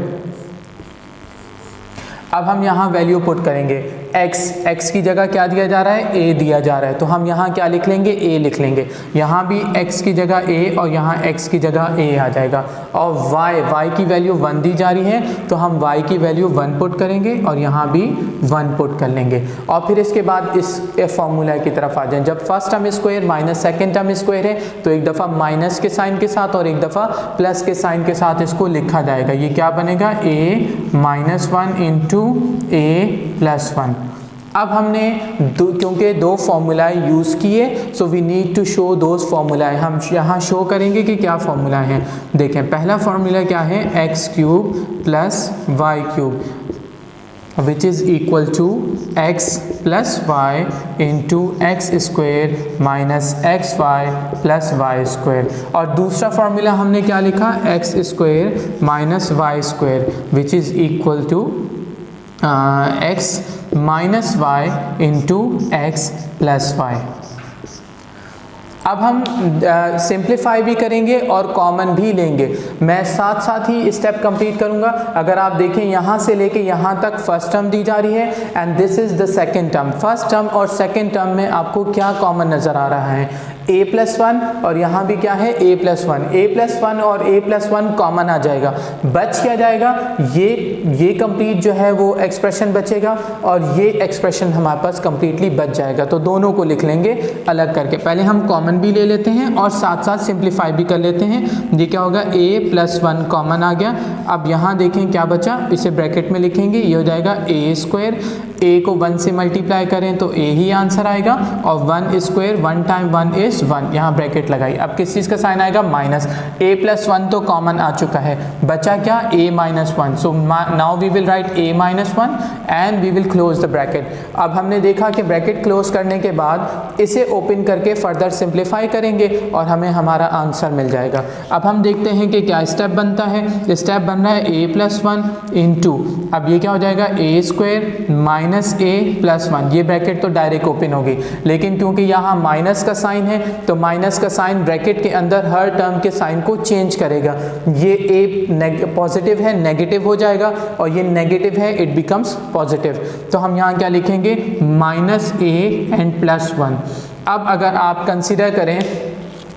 Speaker 1: अब हम यहाँ वैल्यू पुट करेंगे, x की जगह क्या दिया जा रहा है, a दिया जा रहा है, तो हम यहाँ क्या लिख लेंगे, a लिख लेंगे। यहाँ भी x की जगह a और यहाँ x की जगह a आ जाएगा, और y की वैल्यू 1 दी जा रही है तो हम y की वैल्यू 1 पुट करेंगे और यहाँ भी 1 पुट कर लेंगे। और फिर इसके बाद इस फॉर्मूला की तरफ आ जाएं। जब first term square minus second term square है तो एक दफ़ा माइनस के साइन के साथ और एक दफ़ा प्लस के साइन के साथ इसको लिखा जाएगा। ये क्या बनेगा, a - 1 × a + 1। अब हमने क्योंकि 2 फॉर्मूलाए यूज़ किए, so we need to show those formulae. हम यहाँ शो करेंगे कि क्या फॉर्मूला है। देखें पहला फॉर्मूला क्या है, x³ + y³ which is equal to x + y × x² minus xy + y²। और दूसरा फार्मूला हमने क्या लिखा, x² minus y² which is equal to x - y × x + y। अब हम सिंप्लीफाई भी करेंगे और कॉमन भी लेंगे। मैं साथ साथ ही स्टेप कंप्लीट करूंगा। अगर आप देखें यहाँ से लेके यहाँ तक फर्स्ट टर्म दी जा रही है and this is the second term. First term और सेकेंड टर्म में आपको क्या कॉमन नज़र आ रहा है, a + 1, और यहाँ भी क्या है a + 1। a + 1 और a + 1 कॉमन आ जाएगा, बच क्या जाएगा, ये कंप्लीट जो है वो एक्सप्रेशन बचेगा और ये एक्सप्रेशन हमारे पास कंप्लीटली बच जाएगा। तो दोनों को लिख लेंगे अलग करके। पहले हम कॉमन भी ले लेते हैं और साथ साथ सिंप्लीफाई भी कर लेते हैं। ये क्या होगा, a + 1 कॉमन आ गया। अब यहाँ देखें क्या बचा, इसे ब्रैकेट में लिखेंगे, ये हो जाएगा a² a को 1 से मल्टीप्लाई करें तो a ही आंसर आएगा, और 1 स्क्वायर 1 टाइम 1 इज 1, यहाँ ब्रैकेट लगाई। अब किस चीज़ का साइन आएगा? माइनस। a प्लस 1 तो कॉमन आ चुका है, बचा क्या? a minus 1। So now we will write a minus 1 and we will close the bracket. अब हमने देखा कि ब्रैकेट क्लोज करने के बाद इसे ओपन करके फर्दर सिंप्लीफाई करेंगे और हमें हमारा आंसर मिल जाएगा। अब हम देखते हैं कि क्या स्टेप बनता है। स्टेप बन रहा है a प्लस 1 इंटू, अब ये क्या हो जाएगा? a square minus a plus 1। ये ब्रैकेट तो डायरेक्ट ओपन होगी, लेकिन क्योंकि यहाँ माइनस का साइन है तो माइनस का साइन ब्रैकेट के अंदर हर टर्म के साइन को चेंज करेगा। ये a पॉजिटिव है, नेगेटिव हो जाएगा, और ये नेगेटिव है, इट बिकम्स पॉजिटिव। तो हम यहाँ क्या लिखेंगे? Minus a and plus 1। अब अगर आप कंसीडर करें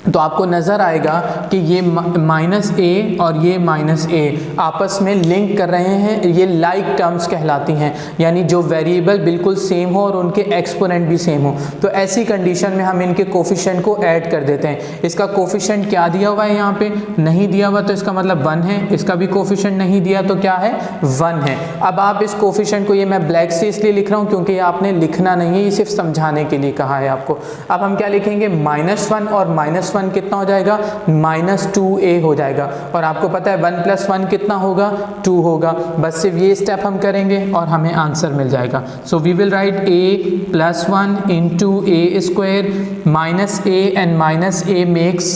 Speaker 1: तो आपको नज़र आएगा कि ये माइनस ए और ये माइनस ए आपस में लिंक कर रहे हैं। ये लाइक टर्म्स कहलाती हैं, यानी जो वेरिएबल बिल्कुल सेम हो और उनके एक्सपोनेंट भी सेम हो। तो ऐसी कंडीशन में हम इनके कोफिशिएंट को ऐड कर देते हैं। इसका कोफिशिएंट क्या दिया हुआ है? यहाँ पे नहीं दिया हुआ, तो इसका मतलब 1 है। इसका भी कोफिशिएंट नहीं दिया तो क्या है? 1 है। अब आप इस कोफिशिएंट को, ये मैं ब्लैक से इसलिए लिख रहा हूँ क्योंकि ये आपने लिखना नहीं है, ये सिर्फ समझाने के लिए कहा है आपको। अब हम क्या लिखेंगे? -1 और -1 कितना हो जाएगा? -2a हो जाएगा। और आपको पता है 1 + 1 कितना होगा? 2 होगा। बस सिर्फ ये स्टेप हम करेंगे और हमें आंसर मिल जाएगा। So we will write a + 1 into a square minus a and minus a makes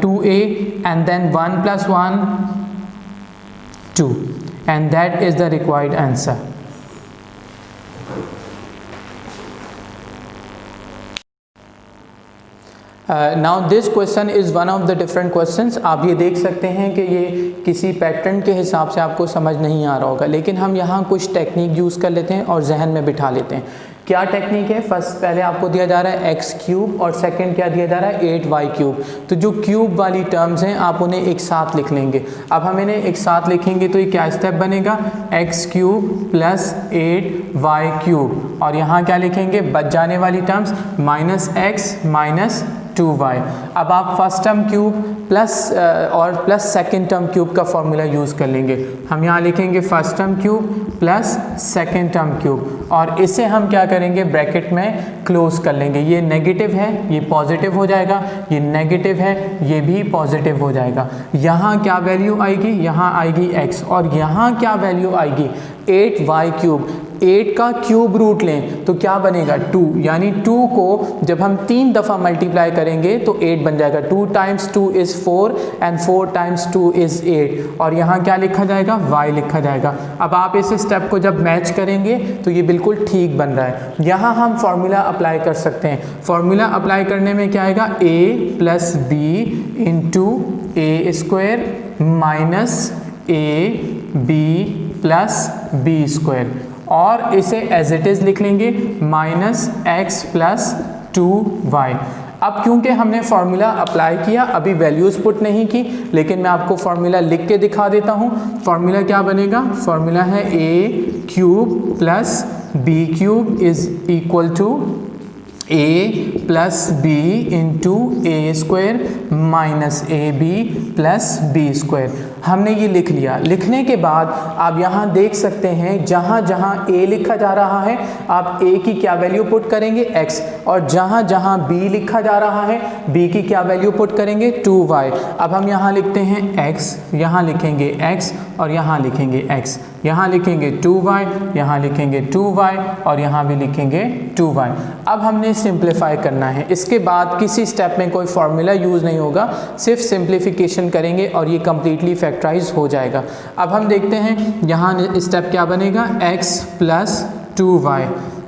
Speaker 1: 2a and then 1 + 1 2 and that is the required answer. Now this question is one of the different questions. आप ये देख सकते हैं कि ये किसी pattern के हिसाब से आपको समझ नहीं आ रहा होगा, लेकिन हम यहाँ कुछ टेक्निक यूज़ कर लेते हैं और जहन में बिठा लेते हैं। क्या टेक्निक है? फर्स्ट पहले आपको दिया जा रहा है x³ और सेकंड क्या दिया जा रहा है? 8y³। तो जो क्यूब वाली टर्म्स हैं आप उन्हें एक साथ लिख लेंगे। अब हम इन्हें एक साथ लिखेंगे तो ये क्या स्टेप बनेगा? x³ + 8y³, और यहाँ क्या लिखेंगे? बच जाने वाली टर्म्स -x - 2y। अब आप first term cube plus second term cube का फॉर्मूला यूज़ कर लेंगे। हम यहाँ लिखेंगे first term cube plus second term cube, और इसे हम क्या करेंगे? ब्रैकेट में क्लोज कर लेंगे। ये नेगेटिव है, ये पॉजिटिव हो जाएगा, ये नेगेटिव है, ये भी पॉजिटिव हो जाएगा। यहाँ क्या वैल्यू आएगी? यहाँ आएगी x, और यहाँ क्या वैल्यू आएगी? 8y³। 8 का क्यूब रूट लें तो क्या बनेगा? 2, यानी 2 को जब हम 3 दफ़ा मल्टीप्लाई करेंगे तो 8 बन जाएगा। 2 × 2 इज़ 4 एंड 4 × 2 इज़ 8, और यहाँ क्या लिखा जाएगा? y लिखा जाएगा। अब आप इस स्टेप को जब मैच करेंगे तो ये बिल्कुल ठीक बन रहा है। यहाँ हम फॉर्मूला अप्लाई कर सकते हैं। फॉर्मूला अप्लाई करने में क्या आएगा? a + b into a² minus ab + b², और इसे एज इट इज़ लिख लेंगे -x + 2y। अब क्योंकि हमने फार्मूला अप्लाई किया, अभी वैल्यूज़ पुट नहीं की, लेकिन मैं आपको फार्मूला लिख के दिखा देता हूँ। फार्मूला क्या बनेगा? फार्मूला है a³ + b³ is equal to a + b into a² minus ab + b²। हमने ये लिख लिया। लिखने के बाद आप यहाँ देख सकते हैं जहाँ जहाँ a लिखा जा रहा है आप a की क्या वैल्यू पुट करेंगे? x, और जहाँ जहाँ b लिखा जा रहा है b की क्या वैल्यू पुट करेंगे? 2y। अब हम यहाँ लिखते हैं x, यहाँ लिखेंगे x, और यहाँ लिखेंगे x, यहाँ लिखेंगे 2y, यहाँ लिखेंगे 2y, और यहाँ भी लिखेंगे 2y। अब हमने सिंप्लीफाई करना है। इसके बाद किसी स्टेप में कोई फार्मूला यूज़ नहीं होगा, सिर्फ सिंप्लीफिकेशन करेंगे और ये कम्प्लीटली फैक्टराइज हो जाएगा। अब हम देखते हैं यहाँ स्टेप क्या बनेगा? x + 2y,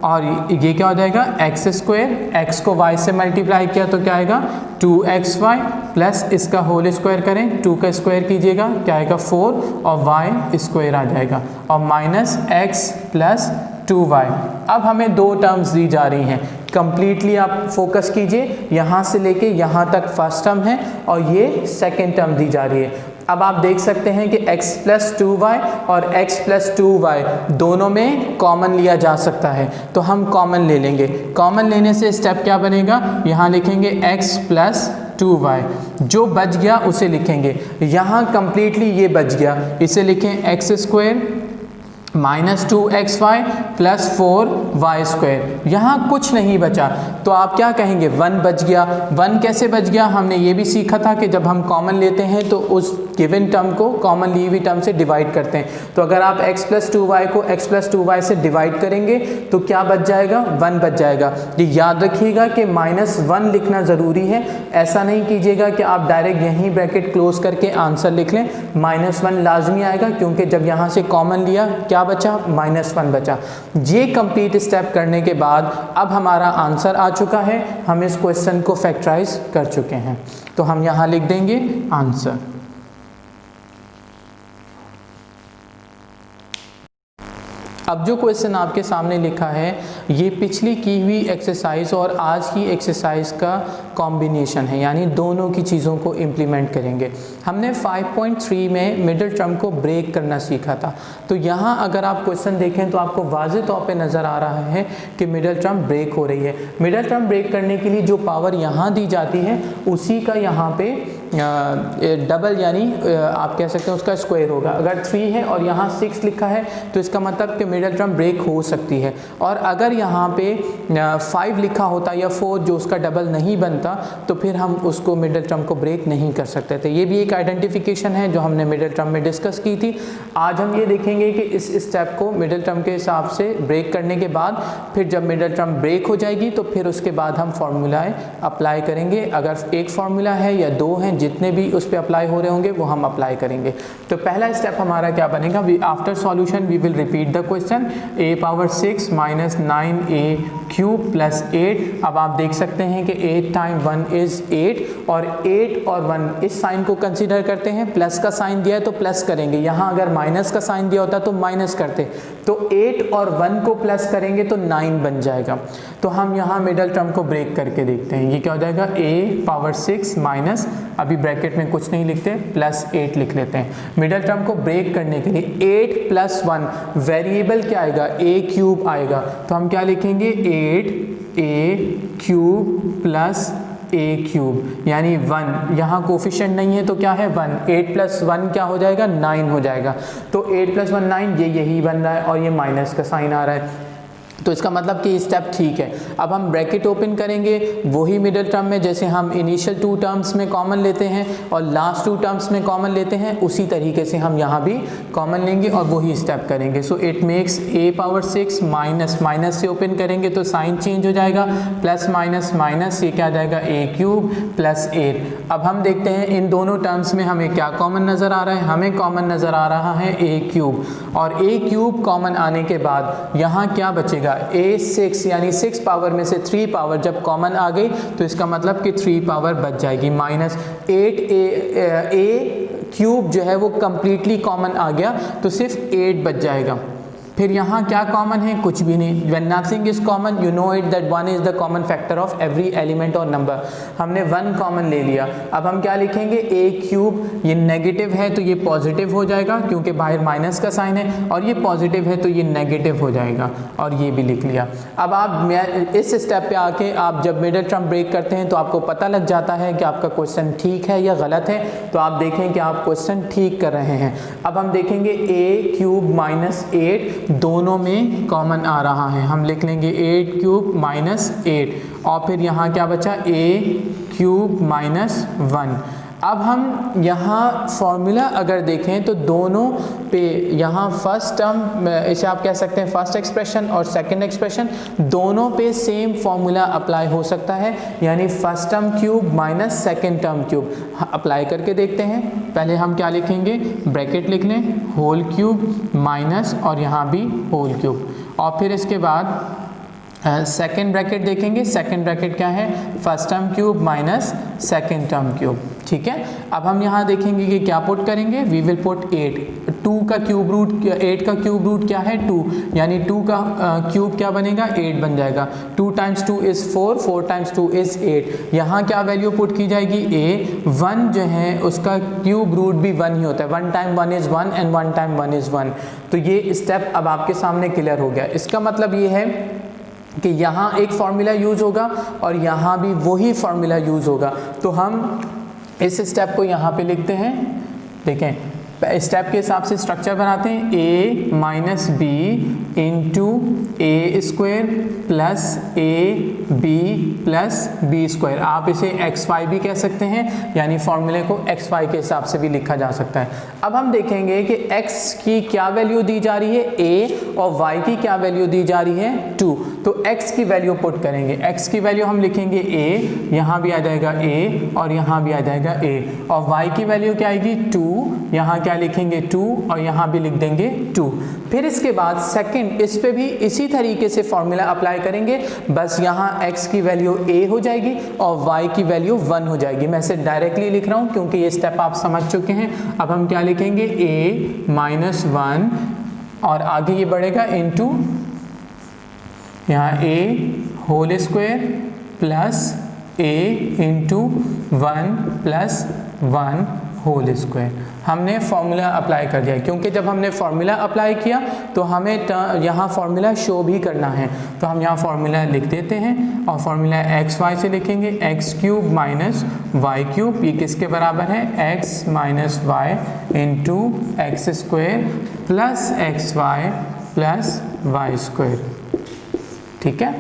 Speaker 1: और ये क्या हो जाएगा? x²। x को y से मल्टीप्लाई किया तो क्या आएगा? 2xy प्लस इसका होल स्क्वायर करें, 2 का स्क्वायर कीजिएगा, क्या आएगा? 4, और y² आ जाएगा, और -x + 2y। अब हमें 2 टर्म्स दी जा रही हैं। कंप्लीटली आप फोकस कीजिए, यहाँ से लेके यहाँ तक फर्स्ट टर्म है और ये सेकेंड टर्म दी जा रही है। अब आप देख सकते हैं कि x + 2y और x + 2y दोनों में कॉमन लिया जा सकता है, तो हम कॉमन ले लेंगे। कॉमन लेने से स्टेप क्या बनेगा? यहाँ लिखेंगे x + 2y, जो बच गया उसे लिखेंगे। यहाँ कंप्लीटली ये बच गया, इसे लिखें x² -2xy + 4y²। यहाँ कुछ नहीं बचा तो आप क्या कहेंगे, 1 बच गया। 1 कैसे बच गया, हमने ये भी सीखा था कि जब हम कॉमन लेते हैं तो उस गिवन टर्म को कॉमन ली हुई टर्म से डिवाइड करते हैं। तो अगर आप x + 2y को x + 2y से डिवाइड करेंगे तो क्या बच जाएगा, 1 बच जाएगा। ये याद रखिएगा कि -1 लिखना ज़रूरी है, ऐसा नहीं कीजिएगा कि आप डायरेक्ट यहीं ब्रैकेट क्लोज करके आंसर लिख लें। -1 लाजमी आएगा क्योंकि जब यहाँ से कॉमन लिया क्या बचा, -1 बचा। ये कंप्लीट स्टेप करने के बाद अब हमारा आंसर आ चुका है, हम इस क्वेश्चन को फैक्टराइज कर चुके हैं। तो हम यहाँ लिख देंगे आंसर। अब जो क्वेश्चन आपके सामने लिखा है ये पिछली की हुई एक्सरसाइज और आज की एक्सरसाइज का कॉम्बिनेशन है, यानी दोनों की चीज़ों को इम्प्लीमेंट करेंगे। हमने 5.3 में मिडिल टर्म को ब्रेक करना सीखा था। तो यहाँ अगर आप क्वेश्चन देखें तो आपको वाज़ेह तौर पे नज़र आ रहा है कि मिडिल टर्म ब्रेक हो रही है। मिडिल टर्म ब्रेक करने के लिए जो पावर यहाँ दी जाती है उसी का यहाँ पे डबल यानी आप कह सकते हैं उसका स्क्वायर होगा। अगर 3 है और यहाँ 6 लिखा है तो इसका मतलब कि मिडिल टर्म ब्रेक हो सकती है। और अगर यहाँ पे 5 लिखा होता या 4 जो उसका डबल नहीं बनता तो फिर हम उसको मिडिल टर्म को ब्रेक नहीं कर सकते थे। ये भी एक आइडेंटिफिकेशन है जो हमने मिडिल टर्म में डिस्कस की थी। आज हम ये देखेंगे कि इस स्टेप को मिडिल टर्म के हिसाब से ब्रेक करने के बाद फिर जब मिडिल टर्म ब्रेक हो जाएगी तो फिर उसके बाद हम फार्मूलाएँ अप्लाई करेंगे। अगर एक फार्मूला है या 2 हैं, जितने भी उस पर अप्लाई हो रहे होंगे वो हम अप्लाई करेंगे। तो पहला स्टेप हमारा क्या बनेगा, after solution we will repeat the question. a⁻6 - 9a³ + 8। अब आप देख सकते हैं कि 8 × 1 = 8 और 8 और 1 इस साइन को कंसीडर करते हैं। प्लस का साइन दिया है तो प्लस करेंगे, यहाँ अगर माइनस का साइन दिया होता तो माइनस करते। तो 8 और 1 को प्लस करेंगे तो 9 बन जाएगा। तो हम यहाँ मिडल टर्म को ब्रेक करके देखते हैं। ये क्या हो जाएगा, a⁻6 माइनस, अभी ब्रैकेट में कुछ नहीं लिखते, +8 लिख लेते हैं। मिडल टर्म को ब्रेक करने के लिए 8 + 1 वेरिएबल क्या आएगा, a³ आएगा। तो हम क्या लिखेंगे, 8a³ + a³ यानी 1। यहाँ कोफिशिएंट नहीं है तो क्या है, 1। 8 + 1 क्या हो जाएगा, 9 हो जाएगा। तो 8 + 1 9, ये यही बन रहा है और ये माइनस का साइन आ रहा है। तो इसका मतलब कि स्टेप ठीक है। अब हम ब्रैकेट ओपन करेंगे वही मिडिल टर्म में, जैसे हम इनिशियल 2 टर्म्स में कॉमन लेते हैं और लास्ट 2 टर्म्स में कॉमन लेते हैं, उसी तरीके से हम यहाँ भी कॉमन लेंगे और वही स्टेप करेंगे। So it makes a⁻6 minus से ओपन करेंगे तो साइन चेंज हो जाएगा, प्लस माइनस माइनस, ये क्या आ जाएगा, a³ + 8। अब हम देखते हैं इन दोनों टर्म्स में हमें क्या कॉमन नज़र आ रहा है, हमें कॉमन नज़र आ रहा है a³ और a³ कॉमन आने के बाद यहाँ क्या बचेगा, a6 यानी 6 पावर में से 3 पावर जब कॉमन आ गई तो इसका मतलब कि 3 पावर बच जाएगी। -8a³ जो है वो कम्प्लीटली कॉमन आ गया तो सिर्फ 8 बच जाएगा। फिर यहाँ क्या कॉमन है, कुछ भी नहीं। When nothing is common, you know it that 1 is the common factor of every element or number। हमने 1 कॉमन ले लिया। अब हम क्या लिखेंगे, a³, ये नेगेटिव है तो ये पॉजिटिव हो जाएगा क्योंकि बाहर माइनस का साइन है, और ये पॉजिटिव है तो ये नेगेटिव हो जाएगा, और ये भी लिख लिया। अब आप इस स्टेप पे आके आप जब मिडिल टर्म ब्रेक करते हैं तो आपको पता लग जाता है कि आपका क्वेश्चन ठीक है या गलत है। तो आप देखें कि आप क्वेश्चन ठीक कर रहे हैं। अब हम देखेंगे a³ - 8 दोनों में कॉमन आ रहा है, हम लिख लेंगे 8³ - 8 और फिर यहाँ क्या बचा, a³ - 1। अब हम यहाँ फॉर्मूला अगर देखें तो दोनों पे यहाँ फर्स्ट टर्म, इसे आप कह सकते हैं फर्स्ट एक्सप्रेशन और सेकंड एक्सप्रेशन, दोनों पे सेम फॉर्मूला अप्लाई हो सकता है, यानी first term cube minus second term cube. Apply करके देखते हैं। पहले हम क्या लिखेंगे, ब्रैकेट लिख लें, होल क्यूब माइनस और यहाँ भी होल क्यूब, और फिर इसके बाद सेकेंड ब्रैकेट देखेंगे। सेकेंड ब्रैकेट क्या है, first term cube minus second term cube, ठीक है। अब हम यहाँ देखेंगे कि क्या पुट करेंगे, वी विल पुट 8। 2 का क्यूब रूट, 8 का क्यूब रूट क्या है, 2, यानी 2 का क्यूब क्या बनेगा, 8 बन जाएगा। 2 × 2 = 4, 4 × 2 = 8। यहाँ क्या वैल्यू पुट की जाएगी, a1 जो है उसका क्यूब रूट भी 1 ही होता है। 1 × 1 = 1 and 1 × 1 = 1। तो ये स्टेप अब आपके सामने क्लियर हो गया। इसका मतलब ये है कि यहाँ एक फार्मूला यूज़ होगा और यहाँ भी वही फार्मूला यूज़ होगा। तो हम इस स्टेप को यहाँ पे लिखते हैं। देखें, स्टेप के हिसाब से स्ट्रक्चर बनाते हैं, a minus b into a square plus a b plus B square. आप इसे एक्स वाई भी कह सकते हैं, यानी फॉर्मूले को एक्स वाई के हिसाब से भी लिखा जा सकता है। अब हम देखेंगे कि x की क्या वैल्यू दी जा रही है a और y की क्या वैल्यू दी जा रही है 2। तो x की वैल्यू पुट करेंगे, x की वैल्यू हम लिखेंगे a, यहाँ भी आ जाएगा a और यहाँ भी आ जाएगा a, और y की वैल्यू क्या आएगी 2, यहाँ क्या लिखेंगे 2 और यहाँ भी लिख देंगे 2। फिर इसके बाद सेकंड, इस पे भी इसी तरीके से फॉर्मूला अप्लाई करेंगे, बस यहाँ x की वैल्यू a हो जाएगी और y की वैल्यू 1 हो जाएगी। मैं इसे डायरेक्टली लिख रहा हूँ क्योंकि ये स्टेप आप समझ चुके हैं। अब हम क्या लिखेंगे a माइनस 1 और आगे ये बढ़ेगा इनटू यहाँ a whole square plus a into 1 plus 1 whole square. हमने फॉर्मूला अप्लाई कर दिया, क्योंकि जब हमने फॉर्मूला अप्लाई किया तो हमें यहाँ फॉर्मूला शो भी करना है, तो हम यहाँ फॉर्मूला लिख देते हैं और फॉर्मूला एक्स वाई से लिखेंगे, x cube minus y cube, ये किसके बराबर है x minus Y into x square plus x Y plus Y square. ठीक है,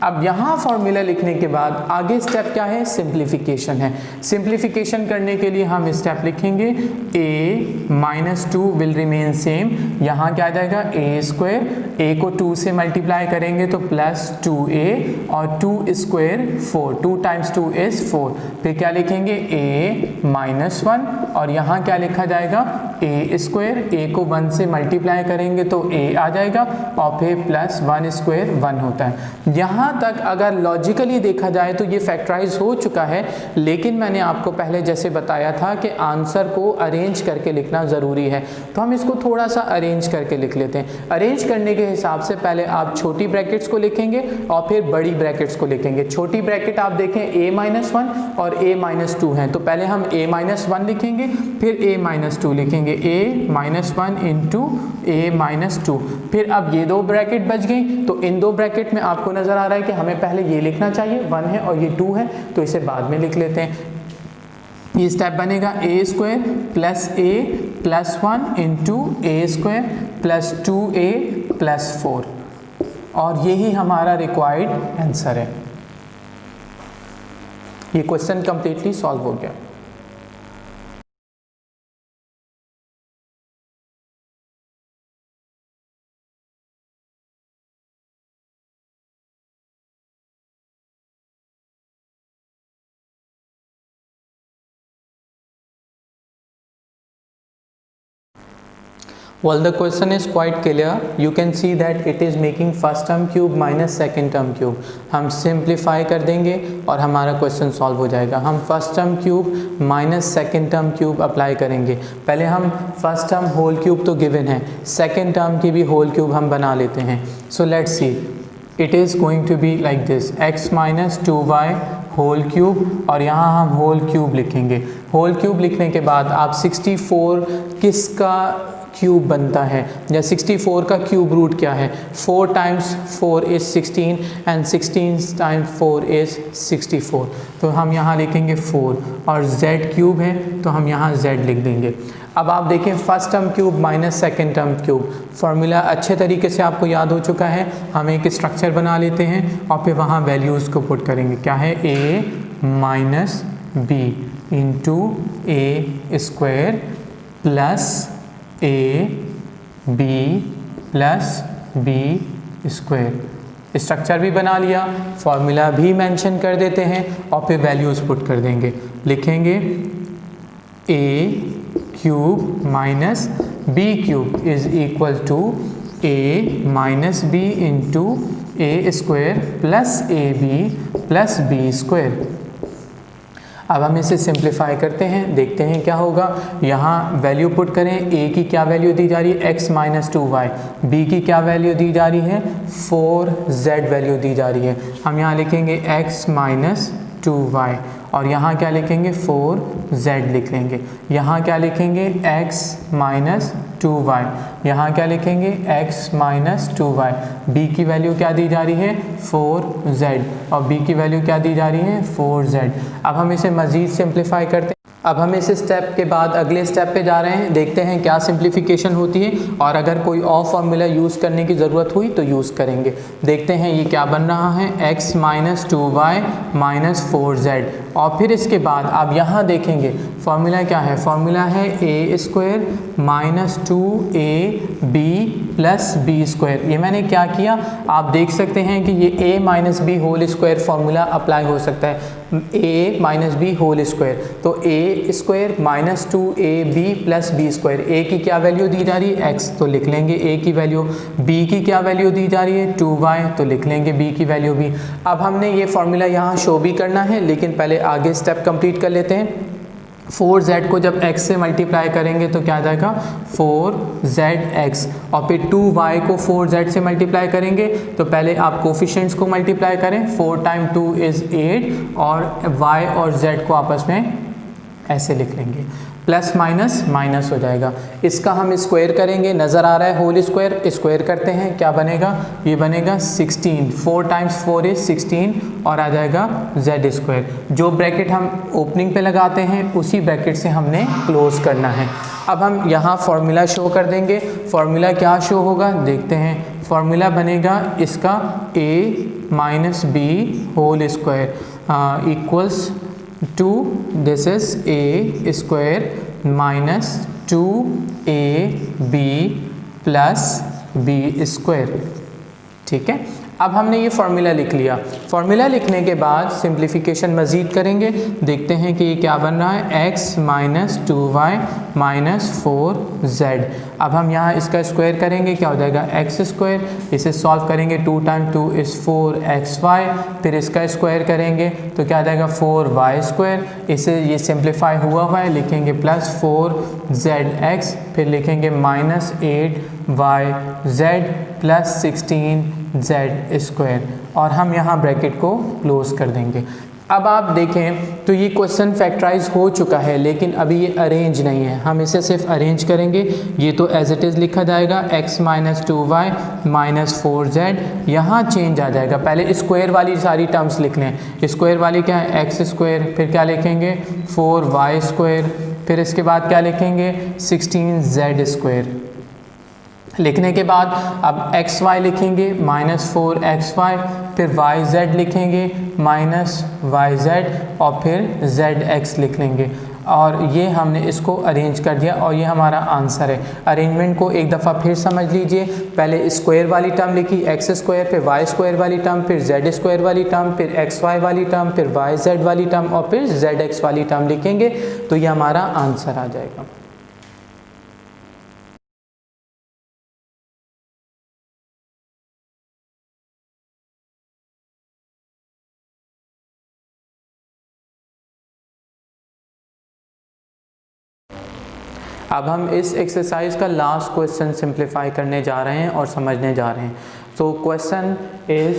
Speaker 1: अब यहाँ फॉर्मूला लिखने के बाद आगे स्टेप क्या है, सिंप्लीफिकेशन है। सिंप्लीफिकेशन करने के लिए हम स्टेप लिखेंगे a minus 2 will remain same, यहाँ क्या आ जाएगा a स्क्वायर, a को 2 से मल्टीप्लाई करेंगे तो प्लस 2a और 2 स्क्वायर 4, 2 टाइम्स 2 इज 4। फिर क्या लिखेंगे a माइनस 1 और यहाँ क्या लिखा जाएगा a स्क्वायर, a को 1 से मल्टीप्लाई करेंगे तो a आ जाएगा और फिर प्लस 1 स्क्वायर 1 होता है। यहाँ तक अगर लॉजिकली देखा जाए तो ये फैक्टराइज हो चुका है, लेकिन मैंने आपको पहले जैसे बताया था कि आंसर को अरेंज करके लिखना ज़रूरी है, तो हम इसको थोड़ा सा अरेंज करके लिख लेते हैं। अरेंज करने के हिसाब से पहले आप छोटी ब्रैकेट्स को लिखेंगे और फिर बड़ी ब्रैकेट्स को लिखेंगे। छोटी ब्रैकेट आप देखें a माइनस 1 और a माइनस 2 हैं, तो पहले हम a माइनस 1 लिखेंगे, फिर a माइनस 2 लिखेंगे, a minus 1 into a minus 2। फिर अब ये दो ब्रैकेट बच गई, तो इन दो ब्रैकेट में आपको नज़र आ रहा है कि हमें पहले ये लिखना चाहिए 1 है और ये 2 है, तो इसे बाद में लिख लेते हैं। ये स्टेप बनेगा a square plus a plus 1 into a square plus 2a plus 4, और यही हमारा रिक्वायर्ड आंसर है। ये क्वेश्चन कंप्लीटली सॉल्व हो गया। Well, the question is quite clear. You can see that it is making first term cube minus second term cube. हम simplify कर देंगे और हमारा क्वेश्चन सॉल्व हो जाएगा। हम first term cube minus second term cube apply करेंगे। पहले हम फर्स्ट टर्म होल क्यूब तो गिवन है, सेकेंड टर्म की भी होल क्यूब हम बना लेते हैं। So let's see, it is going to be like this, x minus 2y whole cube, और यहाँ हम होल क्यूब लिखेंगे। होल क्यूब लिखने के बाद आप 64 किसका क्यूब बनता है, या 64 का क्यूब रूट क्या है, 4 times 4 is 16 and 16 times 4 is 64, तो हम यहाँ लिखेंगे 4, और z क्यूब है तो हम यहाँ z लिख देंगे। अब आप देखें first term cube minus second term cube, formula अच्छे तरीके से आपको याद हो चुका है। हम एक स्ट्रक्चर बना लेते हैं और फिर वहाँ वैल्यूज़ को पुट करेंगे। क्या है, a minus b into a square plus a b plus B square. Structure भी बना लिया, फॉर्मूला भी मेंशन कर देते हैं और फिर वैल्यूज़ पुट कर देंगे। लिखेंगे a cube minus b cube is equal to a minus b into a square plus a b plus B square. अब हम इसे सिंप्लीफाई करते हैं, देखते हैं क्या होगा। यहाँ वैल्यू पुट करें, a की क्या वैल्यू दी जा रही है x माइनस 2y, b की क्या वैल्यू दी जा रही है 4z वैल्यू दी जा रही है। हम यहाँ लिखेंगे x माइनस 2y और यहाँ क्या लिखेंगे 4z लिख लेंगे। यहाँ क्या लिखेंगे x माइनस 2y, यहाँ क्या लिखेंगे x माइनस 2y। b की वैल्यू क्या दी जा रही है 4z और b की वैल्यू क्या दी जा रही है 4z। अब हम इसे मज़ीद सिंप्लीफाई करते हैं। अब हम इस स्टेप के बाद अगले स्टेप पे जा रहे हैं, देखते हैं क्या सिंप्लीफिकेशन होती है और अगर कोई और फार्मूला यूज़ करने की ज़रूरत हुई तो यूज़ करेंगे। देखते हैं ये क्या बन रहा है, x minus 2y minus 4z। और फिर इसके बाद आप यहाँ देखेंगे फार्मूला क्या है, फार्मूला है A square minus 2ab plus B square. ये मैंने क्या किया, आप देख सकते हैं कि ये a minus b whole square formula apply हो सकता है, a minus b whole square. तो a square minus 2ab plus B square, a की क्या वैल्यू दी जा रही है x, तो लिख लेंगे a की वैल्यू, b की क्या वैल्यू दी जा रही है 2y, तो लिख लेंगे b की वैल्यू भी। अब हमने ये फार्मूला यहाँ शो भी करना है, लेकिन पहले आगे स्टेप कंप्लीट कर लेते हैं। 4z को जब x से मल्टीप्लाई करेंगे तो क्या आ जाएगा 4zx, और फिर 2y को 4z से मल्टीप्लाई करेंगे तो पहले आप कोफिशिएंट्स को मल्टीप्लाई करें, 4 टाइम 2 इज़ 8 और y और z को आपस में ऐसे लिख लेंगे, प्लस माइनस माइनस हो जाएगा। इसका हम स्क्वायर करेंगे, नज़र आ रहा है होल स्क्वायर, स्क्वायर करते हैं, क्या बनेगा, ये बनेगा 16, 4 टाइम्स 4 इज 16 और आ जाएगा z स्क्वायर। जो ब्रैकेट हम ओपनिंग पे लगाते हैं उसी ब्रैकेट से हमने क्लोज करना है। अब हम यहाँ फार्मूला शो कर देंगे, फार्मूला क्या शो होगा देखते हैं, फार्मूला बनेगा इसका a minus b whole square equals to this is a square minus 2ab plus b square. ठीक है, अब हमने ये फार्मूला लिख लिया। फार्मूला लिखने के बाद सिंप्लीफिकेशन मज़ीद करेंगे, देखते हैं कि ये क्या बन रहा है, x minus 2y minus 4z। अब हम यहाँ इसका स्क्वायर करेंगे, क्या हो जाएगा x स्क्वायर, इसे सॉल्व करेंगे 2 टाइम 2 इज़ 4xy, फिर इसका स्क्वायर करेंगे तो क्या आ जाएगा 4y स्क्वायर, इसे ये सिंप्लीफाई हुआ है, लिखेंगे प्लस 4zx, फिर लिखेंगे minus 8yz plus 16z square, और हम यहाँ ब्रैकेट को क्लोज कर देंगे। अब आप देखें तो ये क्वेश्चन फैक्टराइज हो चुका है, लेकिन अभी ये अरेंज नहीं है, हम इसे सिर्फ अरेंज करेंगे। ये तो एज इट इज़ लिखा जाएगा x minus 2y minus 4z, यहाँ चेंज आ जाएगा। पहले स्क्वायर वाली सारी टर्म्स लिख लें, स्क्वायर वाली क्या है x स्क्वायर, फिर क्या लिखेंगे 4y स्क्वायर, फिर इसके बाद क्या लिखेंगे 16z स्क्वायर। लिखने के बाद अब एक्स वाई लिखेंगे माइनस 4xy, फिर yz लिखेंगे माइनस yz और फिर zx लिख लेंगे, और ये हमने इसको अरेंज कर दिया और ये हमारा आंसर है। अरेंजमेंट को एक दफ़ा फिर समझ लीजिए, पहले स्क्वायर वाली टर्म लिखी x स्क्वायर, फिर y स्क्वायर वाली टर्म, फिर z स्क्वायर वाली टर्म, फिर xy वाली टर्म, फिर yz वाली टर्म और फिर zx वाली टर्म लिखेंगे, तो ये हमारा आंसर आ जाएगा। अब हम इस एक्सरसाइज का लास्ट क्वेश्चन सिंप्लीफाई करने जा रहे हैं और समझने जा रहे हैं। तो question is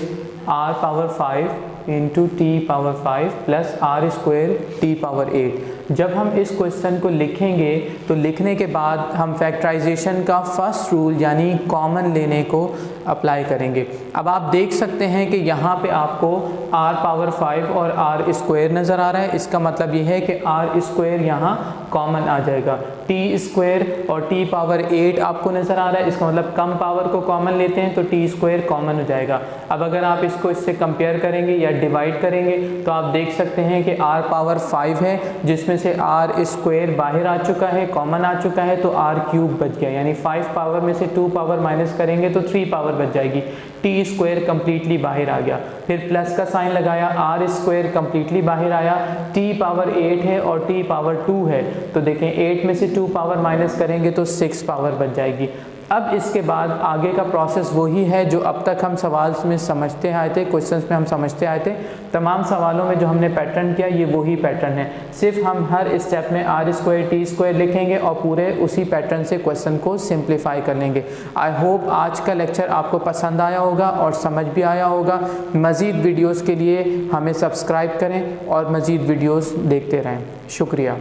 Speaker 1: r power 5 into T power 5 plus r square T power 8। जब हम इस क्वेश्चन को लिखेंगे तो लिखने के बाद हम फैक्टराइजेशन का फर्स्ट रूल यानी कॉमन लेने को अप्लाई करेंगे। अब आप देख सकते हैं कि यहाँ पे आपको r पावर 5 और r स्क्वायर नज़र आ रहा है, इसका मतलब ये है कि r स्क्वायर यहाँ कॉमन आ जाएगा। टी स्क्वायर और टी पावर 8 आपको नज़र आ रहा है, इसका मतलब कम पावर को कॉमन लेते हैं तो टी स्क्वायर कॉमन हो जाएगा। अब अगर आप इसको इससे कंपेयर करेंगे या डिवाइड करेंगे तो आप देख सकते हैं कि r पावर 5 है, जिसमें से r स्क्वायर बाहर आ चुका है, कॉमन आ चुका है, तो r क्यूब बच गया, यानी 5 पावर में से 2 पावर माइनस करेंगे तो 3 पावर बच जाएगी। टी स्क्वायर कम्प्लीटली बाहर आ गया, फिर प्लस का साइन लगाया, r स्क्वायर कम्प्लीटली बाहर आया, t पावर 8 है और t पावर 2 है, तो देखें 8 में से 2 पावर माइनस करेंगे तो 6 पावर बच जाएगी। अब इसके बाद आगे का प्रोसेस वही है जो अब तक हम सवाल में समझते आए थे, क्वेश्चंस में हम समझते आए थे। तमाम सवालों में जो हमने पैटर्न किया ये वही पैटर्न है, सिर्फ हम हर स्टेप में r स्क्वायर टी स्क्वायर लिखेंगे और पूरे उसी पैटर्न से क्वेश्चन को सिंप्लीफाई कर लेंगे। आई होप आज का लेक्चर आपको पसंद आया होगा और समझ भी आया होगा। मज़ीद वीडियोज़ के लिए हमें सब्सक्राइब करें और मज़ीद वीडियोज़ देखते रहें। शुक्रिया।